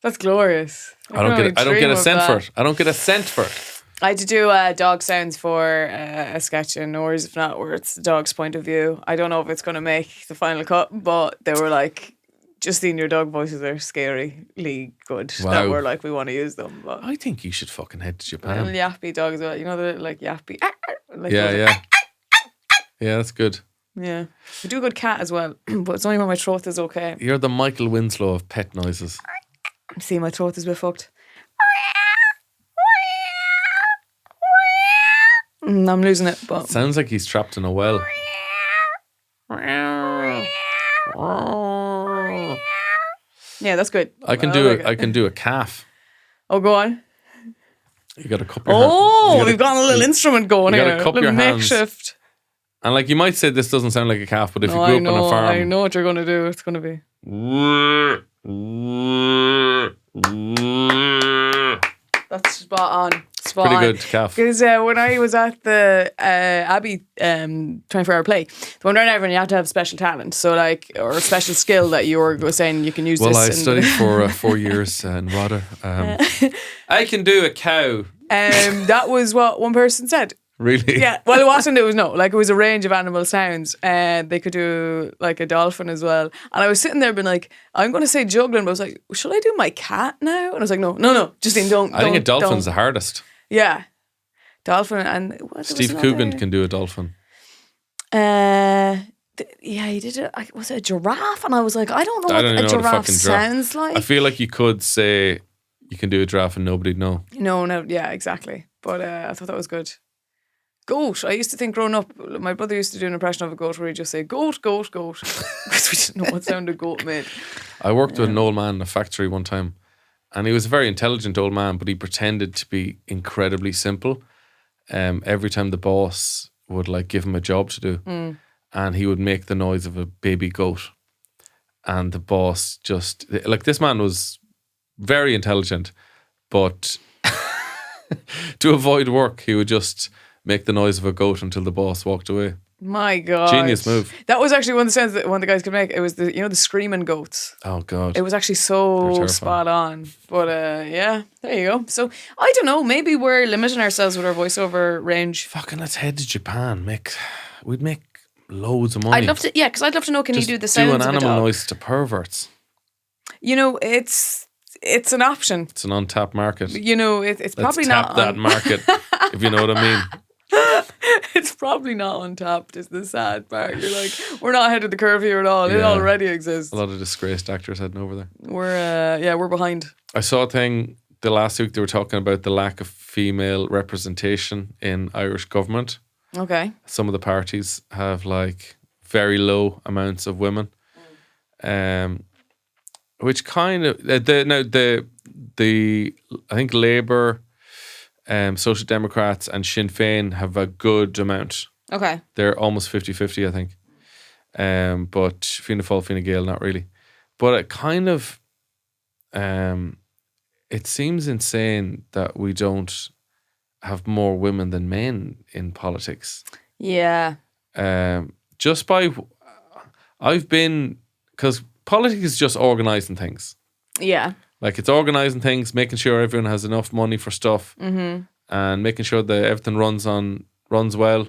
Speaker 8: That's glorious.
Speaker 7: I don't get a cent for it. I don't get a cent for it.
Speaker 8: I had to do dog sounds for a sketch in Nours, if not, where it's the dog's point of view. I don't know if it's going to make the final cut, but they were like, Justine, your dog voices are scarily good.
Speaker 7: Wow.
Speaker 8: That we're like, we want to use them. But
Speaker 7: I think you should fucking head to
Speaker 8: little
Speaker 7: Japan.
Speaker 8: yappy dogs, you know, the like yappy. Like
Speaker 7: Yeah,
Speaker 8: those-
Speaker 7: yeah. Yeah, that's good.
Speaker 8: Yeah. I do a good cat as well, but it's only when my throat is okay.
Speaker 7: You're the Michael Winslow of pet noises.
Speaker 8: See, my throat is a bit fucked. I'm losing it, but
Speaker 7: Sounds like he's trapped in a well.
Speaker 8: yeah, that's good.
Speaker 7: I can
Speaker 8: like
Speaker 7: do
Speaker 8: it.
Speaker 7: I can do a calf.
Speaker 8: Oh, go on.
Speaker 7: You got to cup your hands.
Speaker 8: Oh, we've got a little instrument going
Speaker 7: you
Speaker 8: here.
Speaker 7: gotta cup
Speaker 8: little
Speaker 7: your hands.
Speaker 8: makeshift.
Speaker 7: And like you might say this doesn't sound like a calf, but if
Speaker 8: No,
Speaker 7: you grew
Speaker 8: I
Speaker 7: up
Speaker 8: know,
Speaker 7: on a farm,
Speaker 8: I know what you're going to do. It's going to be. That's spot on. Spot
Speaker 7: pretty
Speaker 8: on.
Speaker 7: good calf.
Speaker 8: Because when I was at the Abbey 24-hour play, the one around everyone, you have to have special talent. So like, or a special skill that you were saying you can use
Speaker 7: Well,
Speaker 8: this.
Speaker 7: I studied for 4 years in RADA. I can do a cow.
Speaker 8: That was what one person said.
Speaker 7: Really?
Speaker 8: Yeah. Well, it wasn't. It was no. Like it was a range of animal sounds, and they could do like a dolphin as well. And I was sitting there being like, I'm going to say juggling, but I was like, should I do my cat now? And I was like, no, Justine, don't.
Speaker 7: I think a
Speaker 8: don't,
Speaker 7: dolphin's
Speaker 8: don't.
Speaker 7: the hardest.
Speaker 8: Yeah, dolphin and what,
Speaker 7: Steve Coogan can do a dolphin.
Speaker 8: Yeah, he did it. Was it a giraffe? And I was like, I don't know
Speaker 7: I
Speaker 8: what
Speaker 7: don't
Speaker 8: a
Speaker 7: even know what a
Speaker 8: giraffe
Speaker 7: fucking giraffe.
Speaker 8: sounds like.
Speaker 7: I feel like you could say you can do a giraffe and nobody'd know.
Speaker 8: No, yeah, exactly. But I thought that was good. Goat. I used to think growing up, my brother used to do an impression of a goat where he'd just say goat, because we didn't know what sound a goat made.
Speaker 7: I worked with an old man in a factory one time, and he was a very intelligent old man, but he pretended to be incredibly simple. Every time the boss would like give him a job to do, and he would make the noise of a baby goat, and the boss just like, this man was very intelligent, but to avoid work, he would just make the noise of a goat until the boss walked away.
Speaker 8: My God.
Speaker 7: Genius move.
Speaker 8: That was actually one of the sounds that one of the guys could make. It was the screaming goats.
Speaker 7: Oh God.
Speaker 8: It was actually so spot on. But yeah, there you go. So I don't know, maybe we're limiting ourselves with our voiceover range.
Speaker 7: Fucking let's head to Japan. We'd make loads of money.
Speaker 8: I'd love to, yeah, because I'd love to know, can
Speaker 7: Just
Speaker 8: you do the sounds
Speaker 7: do an
Speaker 8: of a
Speaker 7: animal
Speaker 8: dog?
Speaker 7: noise to perverts.
Speaker 8: You know, it's an option.
Speaker 7: It's an untapped market.
Speaker 8: You know, it's
Speaker 7: Let's
Speaker 8: probably
Speaker 7: tap
Speaker 8: not
Speaker 7: that market, if you know what I mean.
Speaker 8: It's probably not untapped, is the sad part. You're like, we're not ahead of the curve here at all. It
Speaker 7: Yeah.
Speaker 8: already exists.
Speaker 7: A lot of disgraced actors heading over there.
Speaker 8: We're behind.
Speaker 7: I saw a thing the last week, they were talking about the lack of female representation in Irish government.
Speaker 8: Okay.
Speaker 7: Some of the parties have like very low amounts of women. Which kind of the I think Labour, Social Democrats and Sinn Féin have a good amount.
Speaker 8: Okay.
Speaker 7: They're almost 50-50, I think. But Fianna Fáil, Fine Gael, not really. But it kind of it seems insane that we don't have more women than men in politics.
Speaker 8: Yeah.
Speaker 7: Just by because politics is just organising things.
Speaker 8: Yeah.
Speaker 7: Like it's organising things, making sure everyone has enough money for stuff, and making sure that everything runs well.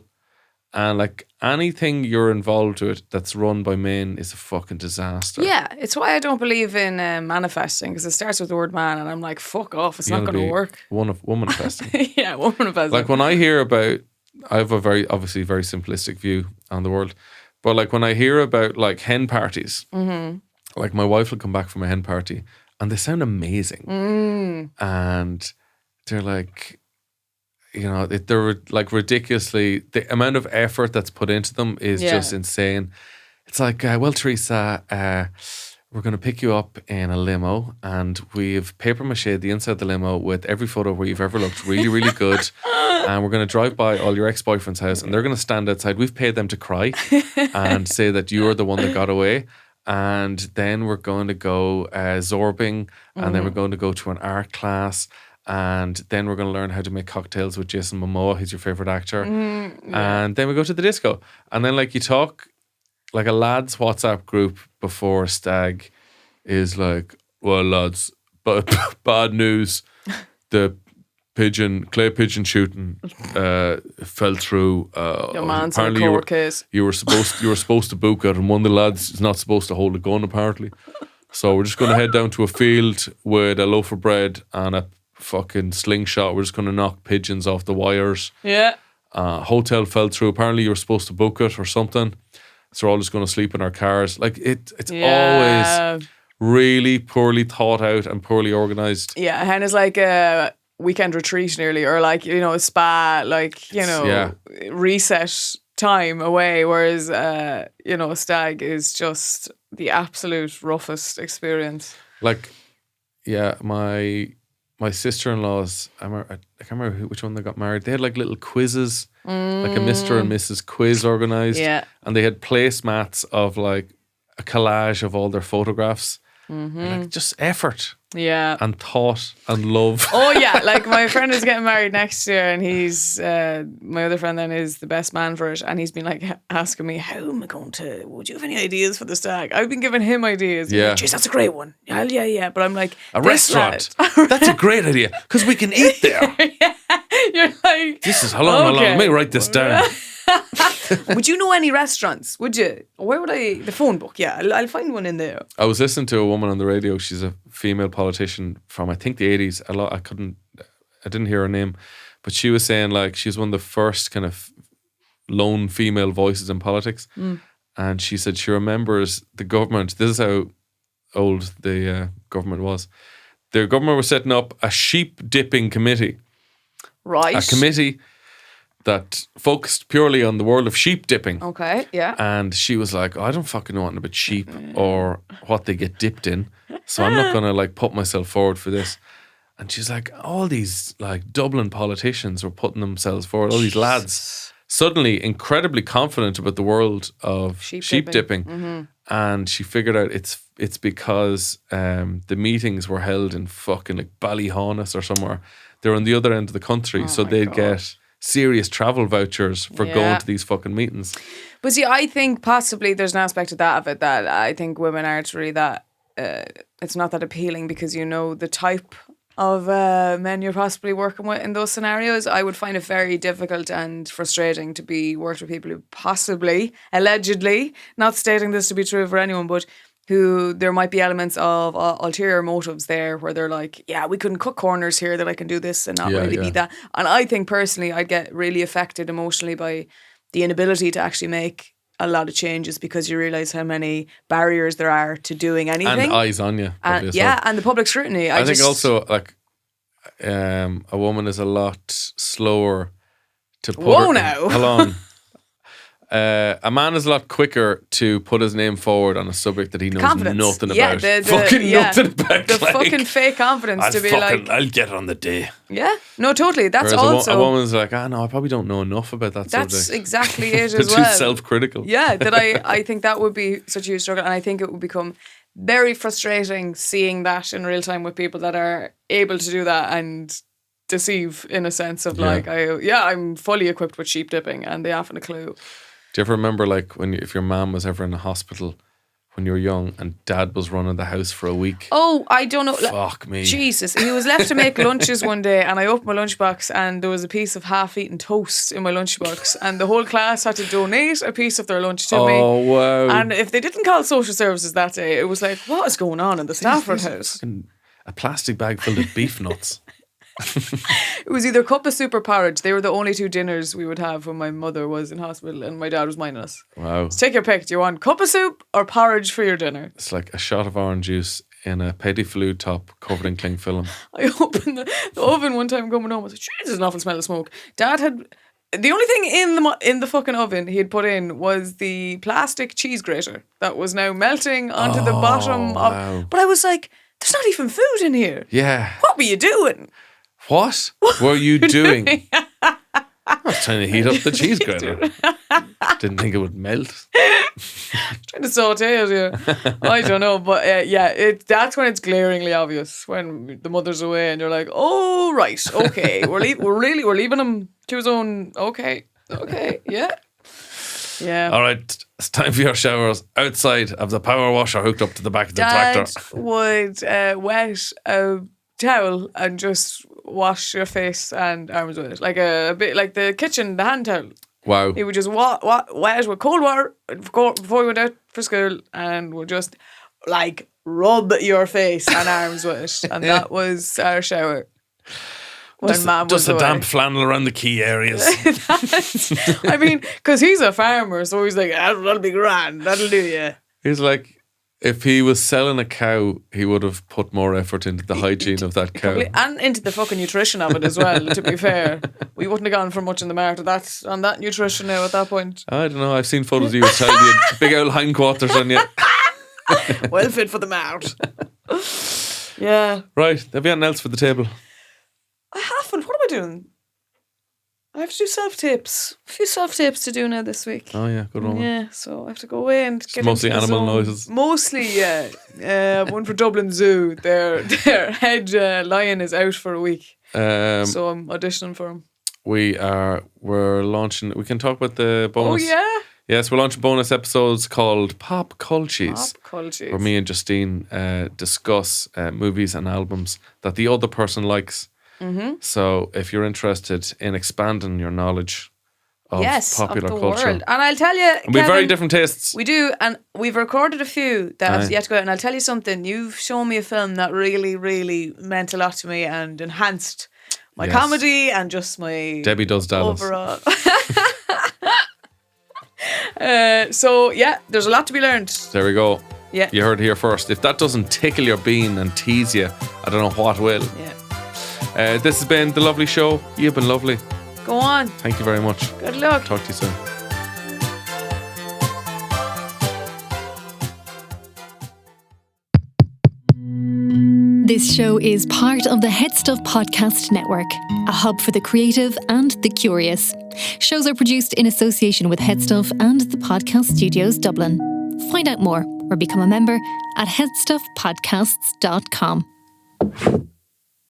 Speaker 7: And like anything you're involved with that's run by men is a fucking disaster.
Speaker 8: Yeah, it's why I don't believe in manifesting, because it starts with the word man, and I'm like, fuck off, it's not going to work.
Speaker 7: Womanifesting.
Speaker 8: Yeah, womanifesting.
Speaker 7: Like when I hear about, I have a very simplistic view on the world, but like when I hear about like hen parties, like my wife will come back from a hen party and they sound amazing, and they're like, you know, they're like ridiculously, the amount of effort that's put into them is just insane. It's like, well, Teresa, we're going to pick you up in a limo, and we've paper mache the inside of the limo with every photo where you've ever looked really, really good. And we're going to drive by all your ex-boyfriend's house, and they're going to stand outside. We've paid them to cry and say that you're the one that got away. And then we're going to go zorbing, and then we're going to go to an art class. And then we're going to learn how to make cocktails with Jason Momoa, who's your favourite actor. And then we go to the disco. And then like you talk, like a lads WhatsApp group before a stag is like, well lads, but bad news. The clay pigeon shooting fell through.
Speaker 8: Your man's
Speaker 7: apparently
Speaker 8: in a court case.
Speaker 7: you were supposed to book it, and one of the lads is not supposed to hold a gun apparently. So we're just going to head down to a field with a loaf of bread and a fucking slingshot. We're just going to knock pigeons off the wires.
Speaker 8: Yeah.
Speaker 7: Hotel fell through. Apparently you were supposed to book it or something. So we're all just going to sleep in our cars. Like it's always really poorly thought out and poorly organised.
Speaker 8: Yeah, hen is like a weekend retreat nearly, or like, you know, a spa, like, you know, reset time away. Whereas, you know, a stag is just the absolute roughest experience.
Speaker 7: Like, yeah, my my sister-in-laws, I can't remember which one they got married. They had like little quizzes, like a Mr. and Mrs. quiz organised.
Speaker 8: Yeah.
Speaker 7: And they had placemats of like a collage of all their photographs. Like just effort.
Speaker 8: Yeah.
Speaker 7: And thought and love.
Speaker 8: Oh yeah, like my friend is getting married next year, and he's my other friend then is the best man for it, and he's been like asking me, how am I going to, would you have any ideas for the stag? I've been giving him ideas.
Speaker 7: Yeah.
Speaker 8: Like, jeez, that's a great one. Yeah. But I'm like,
Speaker 7: A
Speaker 8: this
Speaker 7: restaurant.
Speaker 8: lad-
Speaker 7: That's a great idea because we can eat there.
Speaker 8: You're like,
Speaker 7: This is how long. Let me write this down.
Speaker 8: would you know any restaurants? Would you? Where would I? The phone book. Yeah, I'll find one in there.
Speaker 7: I was listening to a woman on the radio. She's a female politician from I think the 80s. I didn't hear her name, but she was saying like she's one of the first kind of lone female voices in politics, and she said she remembers the government. This is how old the government was. The government was setting up a sheep dipping committee,
Speaker 8: Right.
Speaker 7: a committee that focused purely on the world of sheep dipping.
Speaker 8: Okay. Yeah.
Speaker 7: And she was like, I don't fucking know anything about sheep or what they get dipped in. So I'm not going to like put myself forward for this. And she's like, all these like Dublin politicians were putting themselves forward, all these lads, suddenly incredibly confident about the world of sheep dipping. And she figured out it's because the meetings were held in fucking like Ballyhonus or somewhere. They're on the other end of the country. So they'd get serious travel vouchers for going to these fucking meetings.
Speaker 8: But see, I think possibly there's an aspect of that I think women aren't really that, it's not that appealing because you know the type of men you're possibly working with in those scenarios. I would find it very difficult and frustrating to be worked with people who possibly, allegedly, not stating this to be true for anyone, but who there might be elements of ulterior motives there where they're like, yeah, we couldn't cut corners here, that I can do this and not really be that. And I think personally I'd get really affected emotionally by the inability to actually make a lot of changes because you realise how many barriers there are to doing anything.
Speaker 7: And eyes on you.
Speaker 8: And the public scrutiny.
Speaker 7: I think also like a woman is a lot slower to put
Speaker 8: Whoa now.
Speaker 7: Hold on. A man is a lot quicker to put his name forward on a subject that he knows nothing about. Nothing about.
Speaker 8: The fucking fake confidence to be like,
Speaker 7: I'll get it on the day.
Speaker 8: Yeah, no, totally. That's
Speaker 7: Whereas
Speaker 8: also
Speaker 7: a woman's like, no, I probably don't know enough about that subject.
Speaker 8: That's exactly it as
Speaker 7: Too
Speaker 8: well.
Speaker 7: self-critical.
Speaker 8: Yeah, that I think that would be such a huge struggle, and I think it would become very frustrating seeing that in real time with people that are able to do that and deceive in a sense of like, I'm fully equipped with sheep dipping, and they haven't a clue.
Speaker 7: Do you ever remember like if your mum was ever in the hospital when you were young and dad was running the house for a week?
Speaker 8: Oh, I don't know.
Speaker 7: Fuck me.
Speaker 8: Jesus. He was left to make lunches one day and I opened my lunchbox and there was a piece of half-eaten toast in my lunchbox and the whole class had to donate a piece of their lunch to me.
Speaker 7: Oh, wow.
Speaker 8: And if they didn't call social services that day, it was like, what is going on in the Stafford house?
Speaker 7: A plastic bag filled with beef nuts.
Speaker 8: It was either cup of soup or porridge. They were the only two dinners we would have when my mother was in hospital and my dad was minding us.
Speaker 7: Wow.
Speaker 8: So take your pick. Do you want cup of soup or porridge for your dinner?
Speaker 7: It's like a shot of orange juice in a petit flue top covered in cling film.
Speaker 8: I opened the oven one time coming home. I was like, Jesus, there's an awful smell of smoke. Dad had... The only thing in the fucking oven he had put in was the plastic cheese grater that was now melting onto the bottom of... But I was like, there's not even food in here.
Speaker 7: Yeah.
Speaker 8: What were you doing?
Speaker 7: What were you doing? I was trying to heat up the cheese grater. Didn't think it would melt.
Speaker 8: Trying to saute it, yeah. I don't know, but that's when it's glaringly obvious when the mother's away and you're like, oh right, okay, we're leaving him to his own. Okay, yeah.
Speaker 7: All right, it's time for your showers outside of the power washer hooked up to the back of the
Speaker 8: Dad
Speaker 7: tractor.
Speaker 8: would wet a towel and just wash your face and arms with it, like a bit like the kitchen, the hand towel.
Speaker 7: Wow.
Speaker 8: He would just wet it with cold water before he went out for school and would just like rub your face and arms with it. And that was our shower. When Mum was
Speaker 7: just a
Speaker 8: away.
Speaker 7: damp flannel around the key areas.
Speaker 8: I mean, because he's a farmer, so he's like, that'll be grand, that'll do you.
Speaker 7: He's like, if he was selling a cow, he would have put more effort into the hygiene of that cow.
Speaker 8: And into the fucking nutrition of it as well, to be fair. We wouldn't have gone for much in the market on that nutrition now at that point.
Speaker 7: I don't know. I've seen photos of you with child, you had big old hindquarters on you.
Speaker 8: Well fit for the mouth. Yeah.
Speaker 7: Right. Have you anything else for the table?
Speaker 8: doing? I have to do self-tapes. A few self-tapes to do now this week.
Speaker 7: Oh yeah, good one.
Speaker 8: Yeah, so I have to go away and get
Speaker 7: mostly
Speaker 8: into the
Speaker 7: animal
Speaker 8: zone.
Speaker 7: noises.
Speaker 8: Mostly, yeah. One for Dublin Zoo. Their head lion is out for a week, so I'm auditioning for him.
Speaker 7: We're launching. We can talk about the bonus.
Speaker 8: Oh yeah.
Speaker 7: Yes, we're launching bonus episodes called Pop Cultures.
Speaker 8: Pop Cultures.
Speaker 7: Where me and Justine discuss movies and albums that the other person likes.
Speaker 8: Mm-hmm.
Speaker 7: So if you're interested in expanding your knowledge of popular
Speaker 8: of the
Speaker 7: culture.
Speaker 8: world. And I'll tell you,
Speaker 7: we have very
Speaker 8: Kevin,
Speaker 7: different tastes.
Speaker 8: We do, and we've recorded a few that have yet to go out. And I'll tell you something, you've shown me a film that really, really meant a lot to me and enhanced my comedy and just my
Speaker 7: Debbie Does Dallas.
Speaker 8: Overall. So yeah, there's a lot to be learned.
Speaker 7: There we go.
Speaker 8: Yeah.
Speaker 7: You heard it here first. If that doesn't tickle your bean and tease you, I don't know what will.
Speaker 8: Yeah.
Speaker 7: This has been The Lovely Show. You've been lovely.
Speaker 8: Go on.
Speaker 7: Thank you very much.
Speaker 8: Good luck.
Speaker 7: Talk to you soon.
Speaker 3: This show is part of the HeadStuff Podcast Network, a hub for the creative and the curious. Shows are produced in association with HeadStuff and the Podcast Studios Dublin. Find out more or become a member at headstuffpodcasts.com.